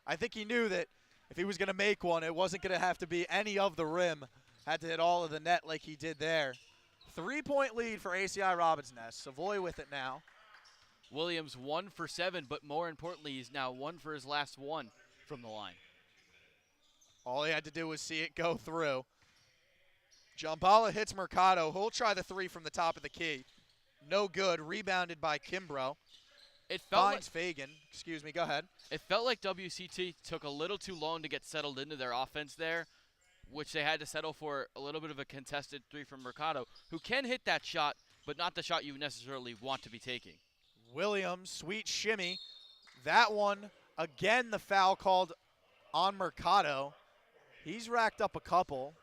A: I think he knew that if he was going to make one, it wasn't going to have to be any of the rim. Had to hit all of the net like he did there. 3-point lead for ACI-Robin's Nest. Savoy with it now.
B: Williams 1 for 7, but more importantly, he's now 1 for his last 1 from the line.
A: All he had to do was see it go through. Jambala hits Mercado. He'll try the 3 from the top of the key. No good. Rebounded by Kimbrough.
B: It felt
A: Finds Fagan. Excuse me. Go ahead.
B: It felt like WCT took a little too long to get settled into their offense there, which they had to settle for a little bit of a contested 3 from Mercado, who can hit that shot, but not the shot you necessarily want to be taking.
A: Williams, sweet shimmy. That one, again, the foul called on Mercado. He's racked up a couple.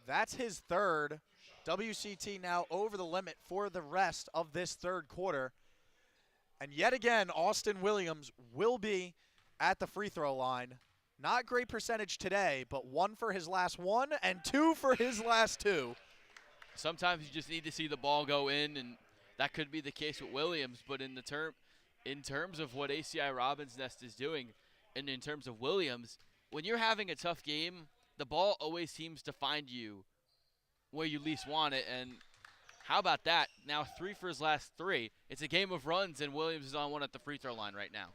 A: That's his third. WCT now over the limit for the rest of this third quarter. And yet again, Austin Williams will be at the free throw line. Not great percentage today, but 1 for his last 1 and 2 for his last 2.
B: Sometimes you just need to see the ball go in, and that could be the case with Williams. But in terms of what ACI-Robin's Nest is doing, and in terms of Williams, when you're having a tough game, the ball always seems to find you where you least want it. And how about that? Now 3 for his last 3. It's a game of runs, and Williams is on 1 at the free throw line right now.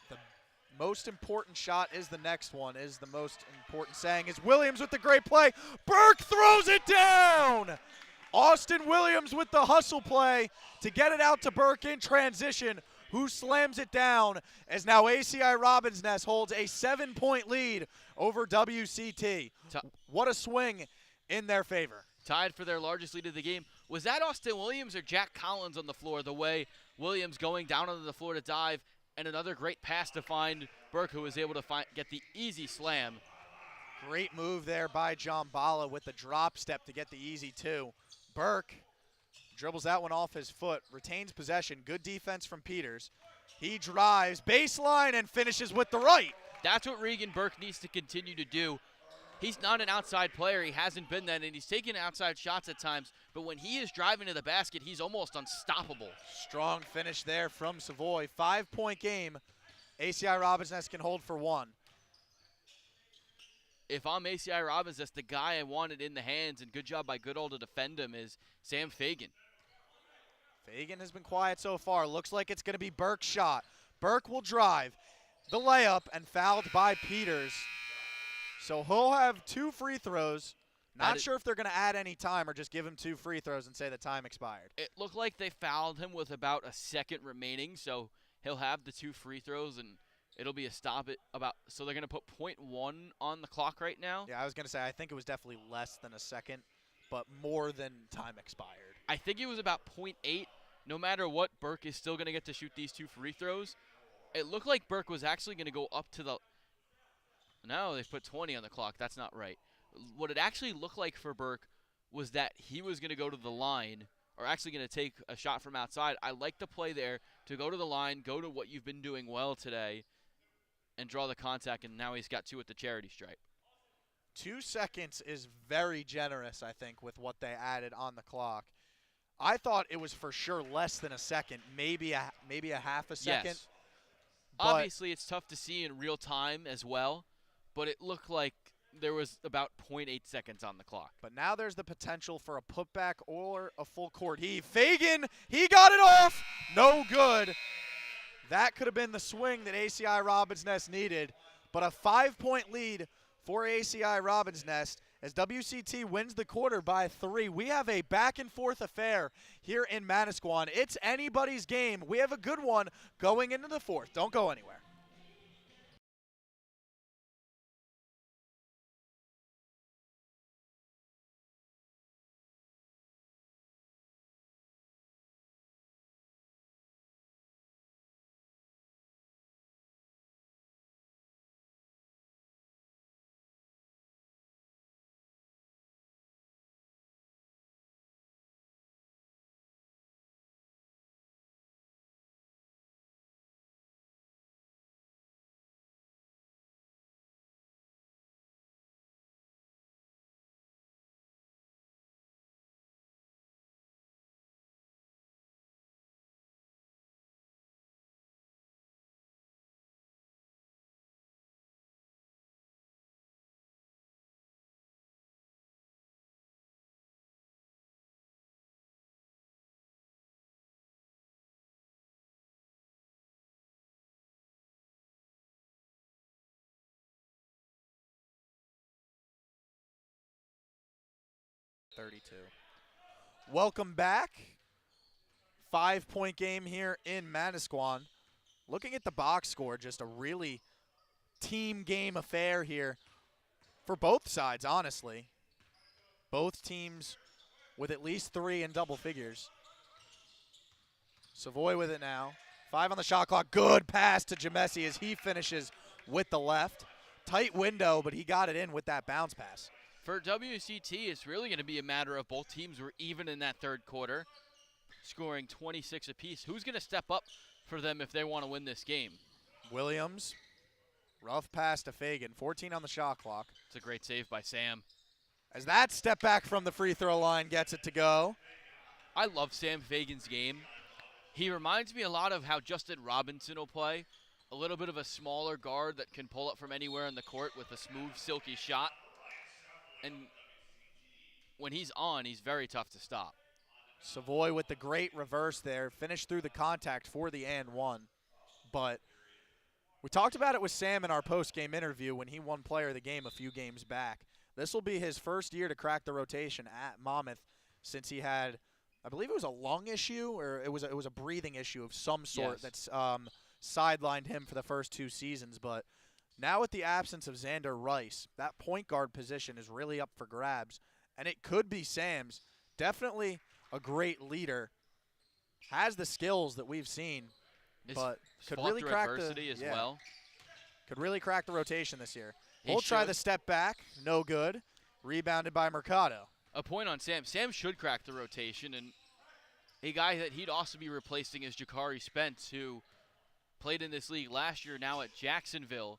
A: The most important shot is the next one, is the most important saying. Is Williams with the great play. Burke throws it down! Austin Williams with the hustle play to get it out to Burke in transition, who slams it down as now ACI-Robin's Nest holds a 7-point lead over WCT. What a swing in their favor.
B: Tied for their largest lead of the game. Was that Austin Williams or Jack Collins on the floor? The way Williams going down onto the floor to dive, and another great pass to find Burke, who was able to get the easy slam.
A: Great move there by Jambala with the drop step to get the easy 2. Burke dribbles that one off his foot, retains possession. Good defense from Peters. He drives baseline and finishes with the right.
B: That's what Regan Burke needs to continue to do. He's not an outside player. He hasn't been that, and he's taking outside shots at times. But when he is driving to the basket, he's almost unstoppable. Strong
A: finish there from Savoy. 5-point game. ACI-Robin's Nest can hold for 1.
B: If I'm ACI-Robin's, that's the guy I wanted in the hands, and good job by Goodall to defend him, is Sam Fagan.
A: Fagan has been quiet so far. Looks like it's going to be Burke's shot. Burke will drive the layup and fouled by Peters. So he'll have 2 free throws. Not sure if they're going to add any time or just give him 2 free throws and say the time expired.
B: It looked like they fouled him with about a second remaining, so he'll have the 2 free throws, and it'll be a stop at about, so they're going to put .1 on the clock right now.
A: Yeah, I was going to say, I think it was definitely less than a second, but more than time expired.
B: I think it was about .8. No matter what, Burke is still going to get to shoot these 2 free throws. It looked like Burke was actually going to go up to the, no, they put 20 on the clock. That's not right. What it actually looked like for Burke was that he was going to go to the line, or actually going to take a shot from outside. I like the play there to go to the line, go to what you've been doing well today, and draw the contact, and now he's got 2 at the charity stripe.
A: 2 seconds is very generous, I think, with what they added on the clock. I thought it was for sure less than a second, maybe a half a second.
B: Yes. Obviously, it's tough to see in real time as well, but it looked like there was about .8 seconds on the clock.
A: But now there's the potential for a putback or a full court heave. Fagan, he got it off. No good. That could have been the swing that ACI-Robin's Nest needed. But a 5-point lead for ACI-Robin's Nest as WCT wins the quarter by 3. We have a back-and-forth affair here in Manasquan. It's anybody's game. We have a good one going into the 4th. Don't go anywhere. 32. Welcome back. 5-point game here in Manasquan. Looking at the box score, just a really team game affair here for both sides, honestly. Both teams with at least 3 in double figures. Savoy with it now. 5 on the shot clock. Good pass to Jamesi as he finishes with the left. Tight window, but he got it in with that bounce pass.
B: For WCT, it's really going to be a matter of both teams were even in that third quarter, scoring 26 apiece. Who's going to step up for them if they want to win this game?
A: Williams, rough pass to Fagan. 14 on the shot clock.
B: It's a great save by Sam.
A: As that step back from the free throw line gets it to go.
B: I love Sam Fagan's game. He reminds me a lot of how Justin Robinson will play. A little bit of a smaller guard that can pull up from anywhere in the court with a smooth, silky shot. And when he's on, he's very tough to stop.
A: Savoy with the great reverse there. Finished through the contact for the and one. But we talked about it with Sam in our post-game interview when he won player of the game a few games back. This will be his first year to crack the rotation at Monmouth since he had, I believe it was a lung issue or it was a breathing issue of some sort that's sidelined him for the first 2 seasons. But now with the absence of Xander Rice, that point guard position is really up for grabs. And it could be Sam's. Definitely a great leader. Has the skills that we've seen, but could really crack
B: adversity as well.
A: Could really crack the rotation this year. We'll try the step back. No good. Rebounded by Mercado.
B: A point on Sam. Sam should crack the rotation, and a guy that he'd also be replacing is Jakari Spence, who played in this league last year, now at Jacksonville.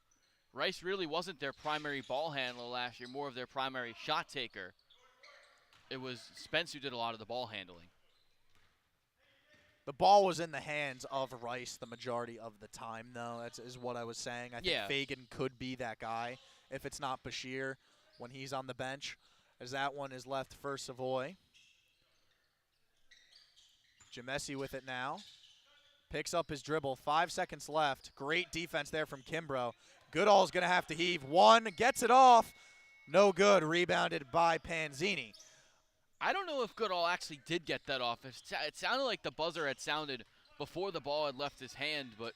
B: Rice really wasn't their primary ball handler last year, more of their primary shot taker. It was Spence who did a lot of the ball handling.
A: The ball was in the hands of Rice the majority of the time, though. That is what I was saying. I think Fagan could be that guy if it's not Bashir when he's on the bench, as that one is left for Savoy. Jamesi with it now. Picks up his dribble. 5 seconds left. Great defense there from Kimbrough. Goodall's going to have to heave. One, gets it off. No good. Rebounded by Panzini.
B: I don't know if Goodall actually did get that off. It sounded like the buzzer had sounded before the ball had left his hand, but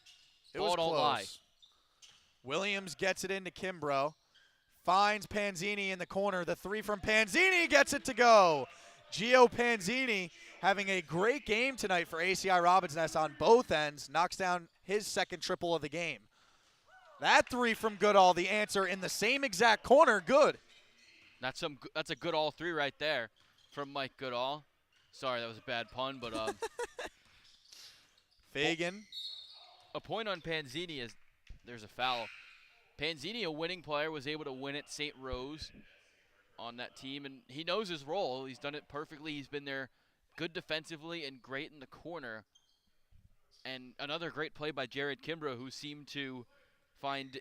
A: it was
B: don't lie.
A: Williams gets it into Kimbrough. Finds Panzini in the corner. The 3 from Panzini gets it to go. Gio Panzini having a great game tonight for ACI-Robin's Nest on both ends. Knocks down his second triple of the game. That 3 from Goodall, the answer in the same exact corner. Good.
B: That's a good all 3 right there from Mike Goodall. Sorry, that was a bad pun, but
A: Fagan.
B: A point on Panzini is there's a foul. Panzini, a winning player, was able to win at St. Rose on that team, and he knows his role. He's done it perfectly. He's been there good defensively and great in the corner. And another great play by Jared Kimbrough, who seemed to find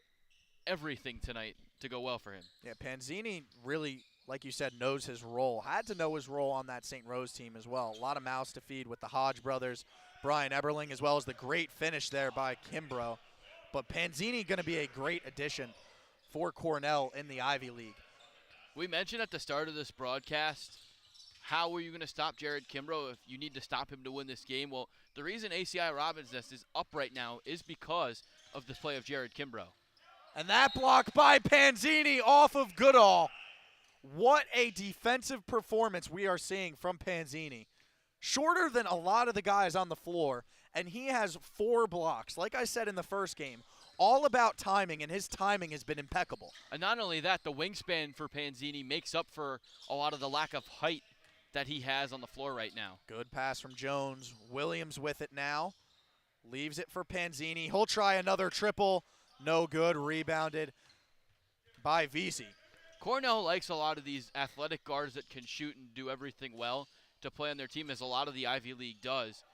B: everything tonight to go well for him.
A: Yeah, Panzini really, like you said, knows his role. Had to know his role on that St. Rose team as well. A lot of mouths to feed with the Hodge brothers, Brian Eberling, as well as the great finish there by Kimbrough. But Panzini going to be a great addition for Cornell in the Ivy League.
B: We mentioned at the start of this broadcast, how were you going to stop Jared Kimbrough if you need to stop him to win this game? Well, the reason ACI-Robin's Nest is up right now is because of the play of Jared Kimbrough.
A: And that block by Panzini off of Goodall. What a defensive performance we are seeing from Panzini. Shorter than a lot of the guys on the floor, and he has 4 blocks. Like I said in the first game, all about timing, and his timing has been impeccable.
B: And not only that, the wingspan for Panzini makes up for a lot of the lack of height that he has on the floor right now.
A: Good pass from Jones. Williams with it now. Leaves it for Panzini. He'll try another triple. No good. Rebounded by Vesey.
B: Cornell likes a lot of these athletic guards that can shoot and do everything well to play on their team, as a lot of the Ivy League does.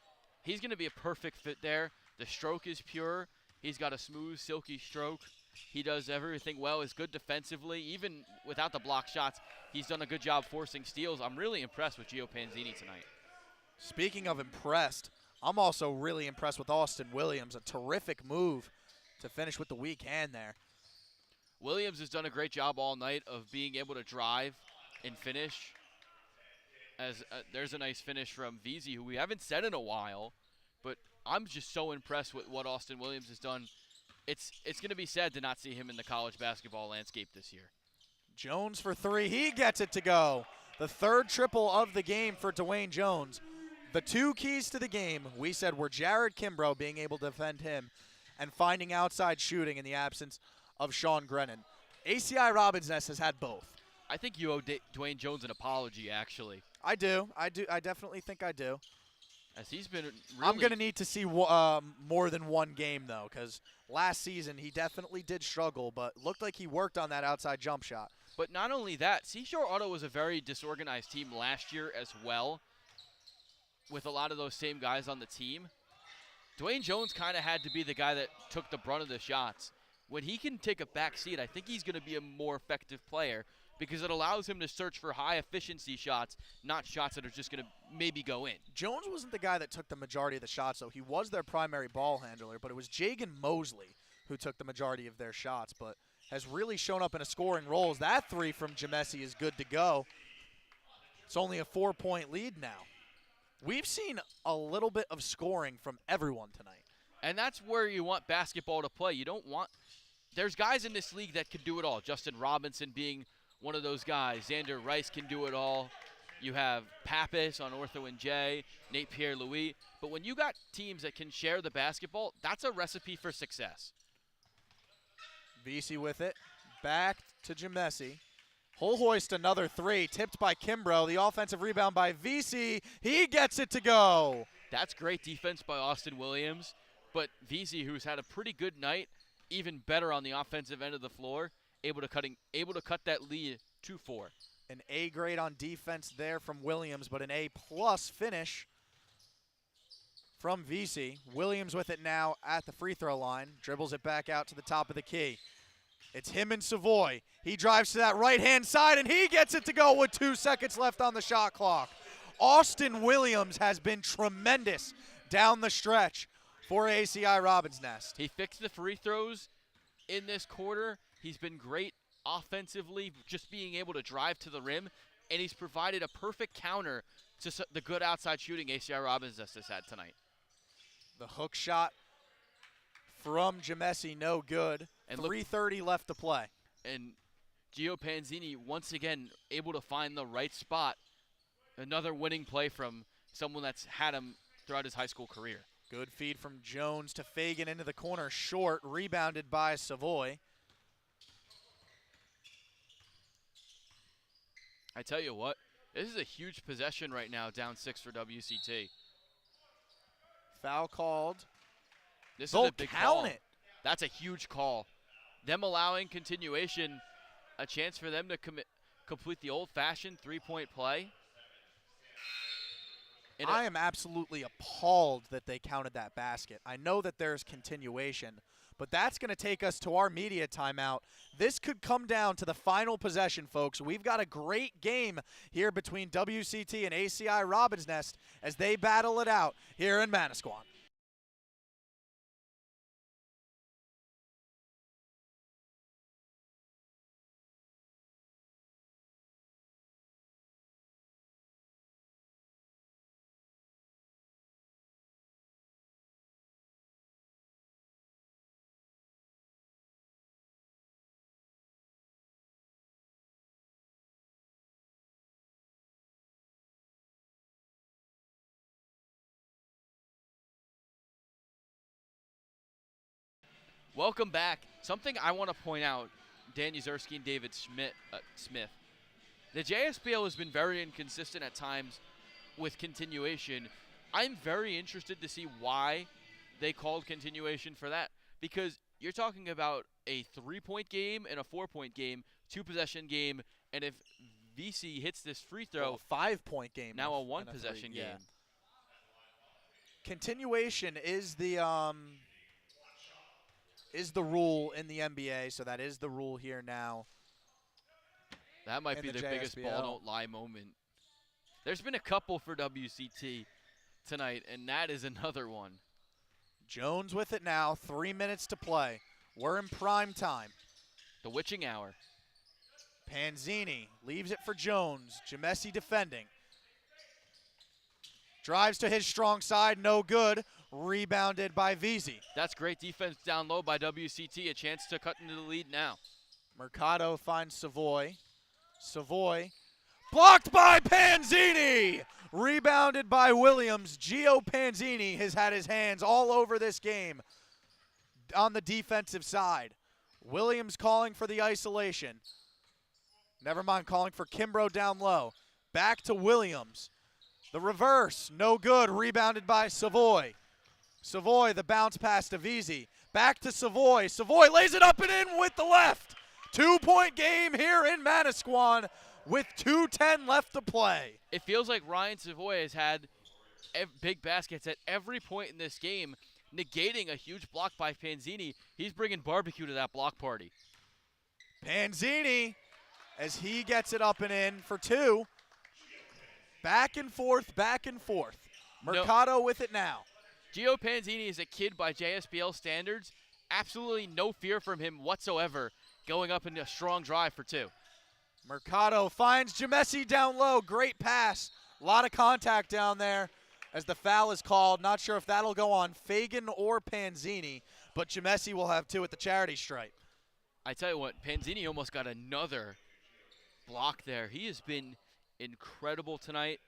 B: He's going to be a perfect fit there. The stroke is pure. He's got a smooth, silky stroke. He does everything well. Is good defensively. Even without the block shots, he's done a good job forcing steals. I'm really impressed with Gio Panzini tonight.
A: Speaking of impressed, I'm also really impressed with Austin Williams. A terrific move to finish with the weak hand there.
B: Williams has done a great job all night of being able to drive and finish. As there's a nice finish from VZ, who we haven't said in a while, but I'm just so impressed with what Austin Williams has done. It's going to be sad to not see him in the college basketball landscape this year.
A: Jones for three. He gets it to go. The third triple of the game for Dwayne Jones. The two keys to the game, we said, were Jared Kimbrough being able to defend him and finding outside shooting in the absence of Sean Grennan. ACI-Robin's Nest has had both.
B: I think you owe Dwayne Jones an apology, actually.
A: I do. I definitely think I do.
B: As he's been really
A: I'm going to need to see more than one game, though, because last season he definitely did struggle, but looked like he worked on that outside jump shot.
B: But not only that, Seashore Auto was a very disorganized team last year as well, with a lot of those same guys on the team. Dwayne Jones kind of had to be the guy that took the brunt of the shots. When he can take a back seat, I think he's going to be a more effective player because it allows him to search for high-efficiency shots, not shots that are just going to maybe go in.
A: Jones wasn't the guy that took the majority of the shots, though. He was their primary ball handler, but it was Jagan Mosley who took the majority of their shots, but has really shown up in a scoring role. That three from Jamesi is good to go. It's only a 4-point lead now. We've seen a little bit of scoring from everyone tonight.
B: And that's where you want basketball to play. You don't want – there's guys in this league that can do it all. Justin Robinson being one of those guys. Xander Rice can do it all. You have Pappas on Ortho and J, Nate Pierre-Louis. But when you got teams that can share the basketball, that's a recipe for success.
A: VC with it. Back to Jamesi. Holhoist another three, tipped by Kimbrough. The offensive rebound by VC. He gets it to go.
B: That's great defense by Austin Williams. But VC, who's had a pretty good night, even better on the offensive end of the floor, able to cut that lead to 4.
A: An A grade on defense there from Williams, but an A+ finish from VC. Williams with it now at the free throw line. Dribbles it back out to the top of the key. It's him and Savoy. He drives to that right-hand side, and he gets it to go with 2 seconds left on the shot clock. Austin Williams has been tremendous down the stretch for ACI-Robin's Nest.
B: He fixed the free throws in this quarter. He's been great offensively, just being able to drive to the rim, and he's provided a perfect counter to the good outside shooting ACI-Robin's Nest has had tonight.
A: The hook shot from Jamesi, no good. And 3:30 left to play.
B: And Gio Panzini, once again, able to find the right spot. Another winning play from someone that's had him throughout his high school career.
A: Good feed from Jones to Fagan into the corner, short, rebounded by Savoy.
B: I tell you what, this is a huge possession right now, down 6 for WCT.
A: Foul called.
B: This is a big call.
A: Count it.
B: That's a huge call. Them allowing continuation, a chance for them to complete the old-fashioned three-point play.
A: I am absolutely appalled that they counted that basket. I know that there's continuation, but that's going to take us to our media timeout. This could come down to the final possession, folks. We've got a great game here between WCT and ACI-Robin's Nest as they battle it out here in Manasquan.
B: Welcome back. Something I want to point out, Dan Yuzerski and David Smith. The JSPL has been very inconsistent at times with continuation. I'm very interested to see why they called continuation for that, because you're talking about a 3-point game and a 4-point game, 2-possession game, and if VC hits this free throw,
A: a 5-point game.
B: Now a 1-possession game.
A: Yeah. Continuation is the rule in the NBA, so that is the rule here now.
B: That might be the biggest ball don't lie moment. There's been a couple for WCT tonight, and that is another one.
A: Jones with it now, 3 minutes to play. We're in prime time.
B: The witching hour.
A: Panzini leaves it for Jones. Jamesi defending. Drives to his strong side, no good. Rebounded by VZ.
B: That's great defense down low by WCT. A chance to cut into the lead now.
A: Mercado finds Savoy. Savoy blocked by Panzini. Rebounded by Williams. Gio Panzini has had his hands all over this game on the defensive side. Williams calling for the isolation. Never mind, calling for Kimbrough down low. Back to Williams. The reverse, no good. Rebounded by Savoy. Savoy, the bounce pass to VZ. Back to Savoy. Savoy lays it up and in with the left. 2-point game here in Manasquan with 2:10 left to play.
B: It feels like Ryan Savoy has had big baskets at every point in this game, negating a huge block by Panzini. He's bringing barbecue to that block party.
A: Panzini, as he gets it up and in for two. Back and forth, back and forth. Mercado with it now.
B: Gio Panzini is a kid by JSBL standards. Absolutely no fear from him whatsoever going up in a strong drive for two.
A: Mercado finds Jamesi down low. Great pass. A lot of contact down there as the foul is called. Not sure if that'll go on Fagan or Panzini, but Jamesi will have two at the charity stripe.
B: I tell you what, Panzini almost got another block there. He has been incredible tonight.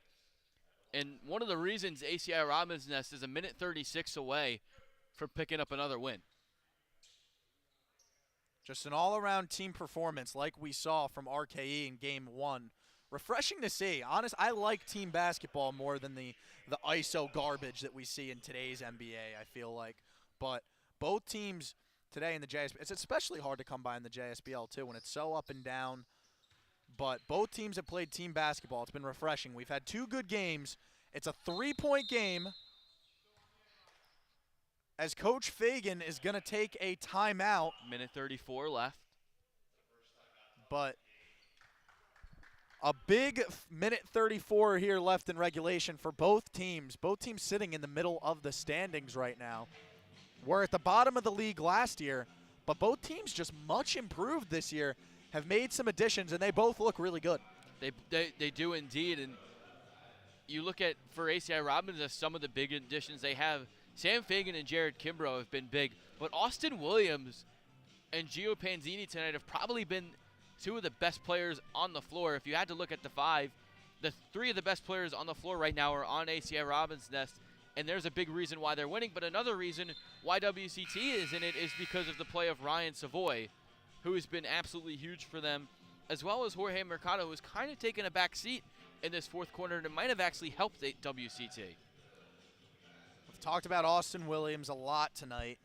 B: And one of the reasons ACI-Robin's Nest is a minute 36 away from picking up another win.
A: Just an all-around team performance like we saw from RKE in Game 1. Refreshing to see. Honest, I like team basketball more than the ISO garbage that we see in today's NBA, I feel like. But both teams today in the JSBL, it's especially hard to come by in the JSBL too when it's so up and down. But both teams have played team basketball. It's been refreshing. We've had two good games. It's a 3-point game as Coach Fagan is going to take a timeout.
B: Minute 34 left.
A: But a big minute 34 here left in regulation for both teams. Both teams sitting in the middle of the standings right now. We're at the bottom of the league last year, but both teams just much improved this year, have made some additions, and they both look really good.
B: They do indeed, and you look at, for ACI-Robin, some of the big additions they have. Sam Fagan and Jared Kimbrough have been big, but Austin Williams and Gio Panzini tonight have probably been two of the best players on the floor. If you had to look at the five, the three of the best players on the floor right now are on ACI-Robin's Nest, and there's a big reason why they're winning, but another reason why WCT is in it is because of the play of Ryan Savoy, who has been absolutely huge for them, as well as Jorge Mercado, who's kind of taken a back seat in this fourth quarter, and it might have actually helped WCT.
A: We've talked about Austin Williams a lot tonight.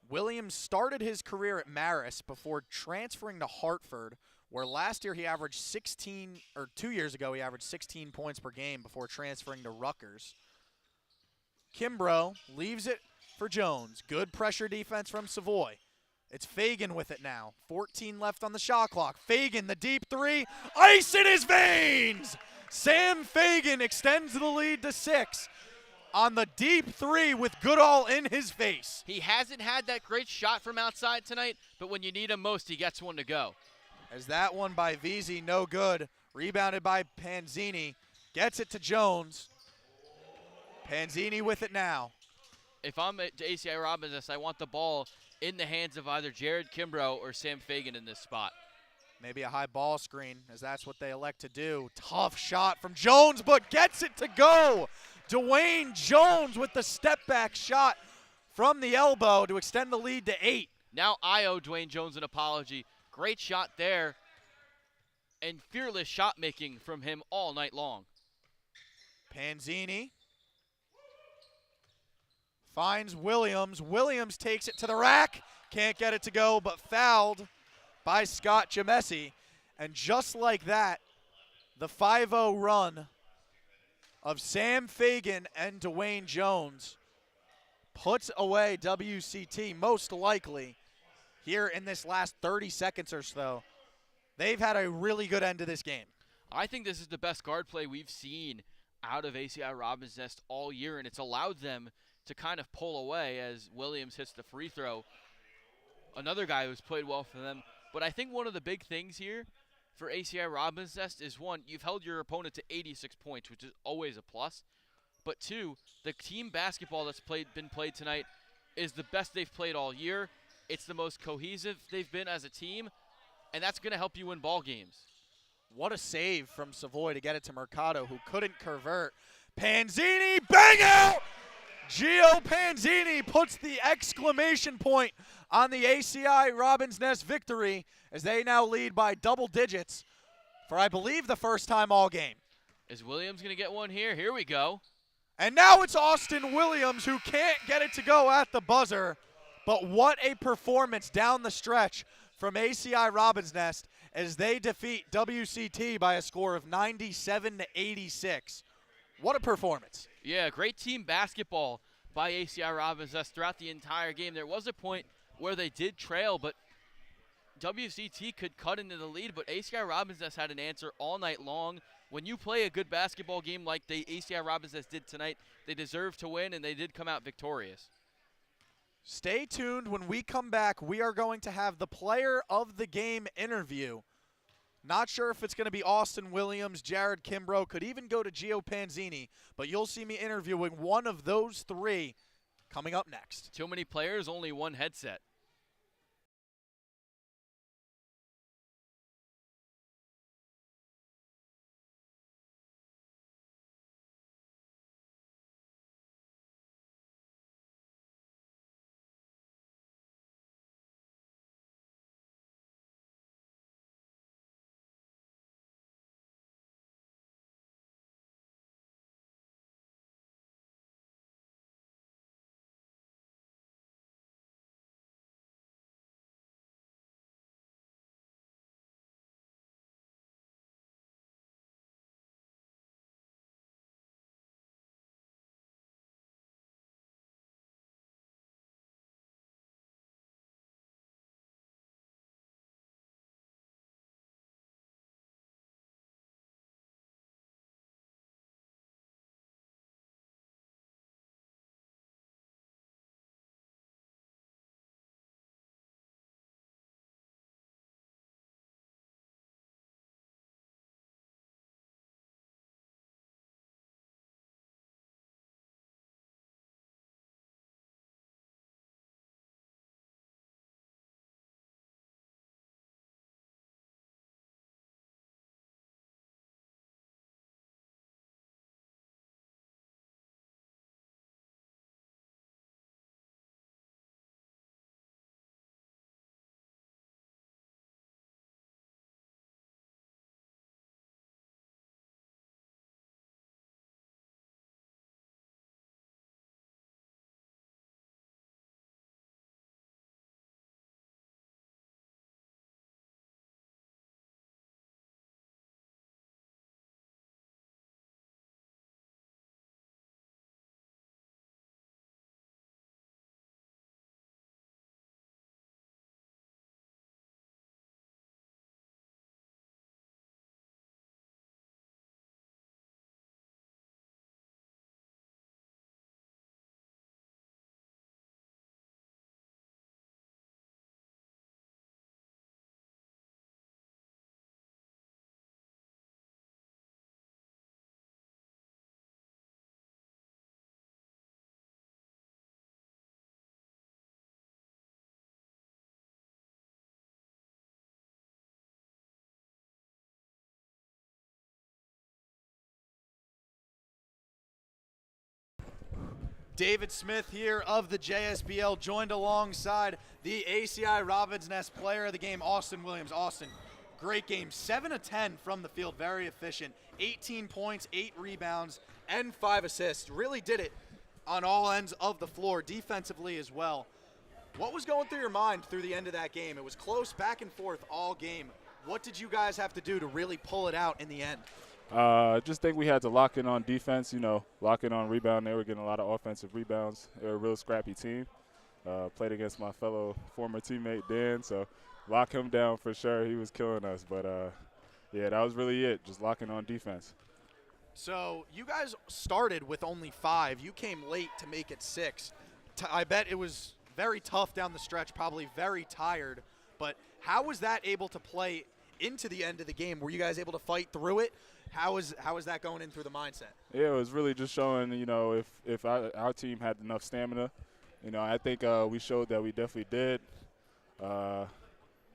A: Williams started his career at Marist before transferring to Hartford, where last year he averaged 16, or 2 years ago he averaged 16 points per game before transferring to Rutgers. Kimbrough leaves it for Jones. Good pressure defense from Savoy. It's Fagan with it now. 14 left on the shot clock. Fagan, the deep three. Ice in his veins! Sam Fagan extends the lead to 6 on the deep three with Goodall in his face.
B: He hasn't had that great shot from outside tonight, but when you need him most, he gets one to go.
A: As that one by VZ, no good. Rebounded by Panzini. Gets it to Jones. Panzini with it now.
B: If I'm at ACI-Robin, I want the ball in the hands of either Jared Kimbrough or Sam Fagan in this spot.
A: Maybe a high ball screen, as that's what they elect to do. Tough shot from Jones, but gets it to go. Dwayne Jones with the step-back shot from the elbow to extend the lead to 8.
B: Now I owe Dwayne Jones an apology. Great shot there, and fearless shot-making from him all night long.
A: Panzini finds Williams. Williams takes it to the rack. Can't get it to go, but fouled by Scott Jamesi. And just like that, the 5-0 run of Sam Fagan and Dwayne Jones puts away WCT, most likely, here in this last 30 seconds or so. They've had a really good end to this game.
B: I think this is the best guard play we've seen out of ACI-Robin's Nest all year, and it's allowed them to kind of pull away as Williams hits the free throw. Another guy who's played well for them. But I think one of the big things here for ACI-Robin's Nest is, one, you've held your opponent to 86 points, which is always a plus. but 2, the team basketball that's been played tonight is the best they've played all year. It's the most cohesive they've been as a team, and that's going to help you win ball games.
A: What a save from Savoy to get it to Mercado, who couldn't convert. Panzini, bang out! Gio Panzini puts the exclamation point on the ACI-Robin's Nest victory as they now lead by double digits for, I believe, the first time all game.
B: Is Williams going to get one here? Here we go.
A: And now it's Austin Williams who can't get it to go at the buzzer. But what a performance down the stretch from ACI-Robin's Nest as they defeat WCT by a score of 97-86. What a performance.
B: Yeah, great team basketball by ACI-Robin's Nest throughout the entire game. There was a point where they did trail, but WCT could cut into the lead, but ACI-Robin's Nest had an answer all night long. When you play a good basketball game like the ACI-Robin's Nest did tonight, they deserve to win, and they did come out victorious.
A: Stay tuned. When we come back, we are going to have the player of the game interview. Not sure if it's going to be Austin Williams, Jared Kimbrough, could even go to Gio Panzini, but you'll see me interviewing one of those 3 coming up next.
B: Too many players, only one headset.
A: David Smith here of the JSBL, joined alongside the ACI-Robin's Nest player of the game, Austin Williams. Austin, great game. 7 of 10 from the field, very efficient. 18 points, 8 rebounds, and 5 assists. Really did it on all ends of the floor, defensively as well. What was going through your mind through the end of that game? It was close, back and forth all game. What did you guys have to do to really pull it out in the end?
C: I just think we had to lock in on defense, lock in on rebound. They were getting a lot of offensive rebounds. They were a real scrappy team. Played against my fellow former teammate, Dan, so lock him down for sure. He was killing us. But, yeah, that was really it, just locking on defense.
A: So you guys started with only 5. You came late to make it 6. I bet it was very tough down the stretch, probably very tired. But how was that able to play into the end of the game? Were you guys able to fight through it How is that going in through the mindset?
C: Yeah, it was really just showing, you know, if our team had enough stamina. You know, I think we showed that we definitely did.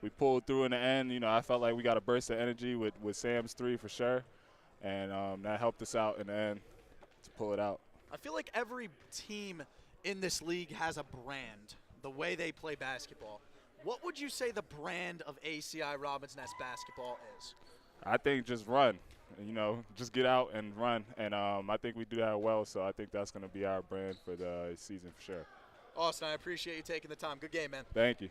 C: We pulled through in the end. You know, I felt like we got a burst of energy with Sam's three for sure, and that helped us out in the end to pull it out.
A: I feel like every team in this league has a brand, the way they play basketball. What would you say the brand of ACI Robin's Nest basketball is?
C: I think just run. You know, just get out and run, and I think we do that well. So I think that's going to be our brand for the season for sure.
A: Austin, I appreciate you taking the time. Good game, man.
C: Thank you.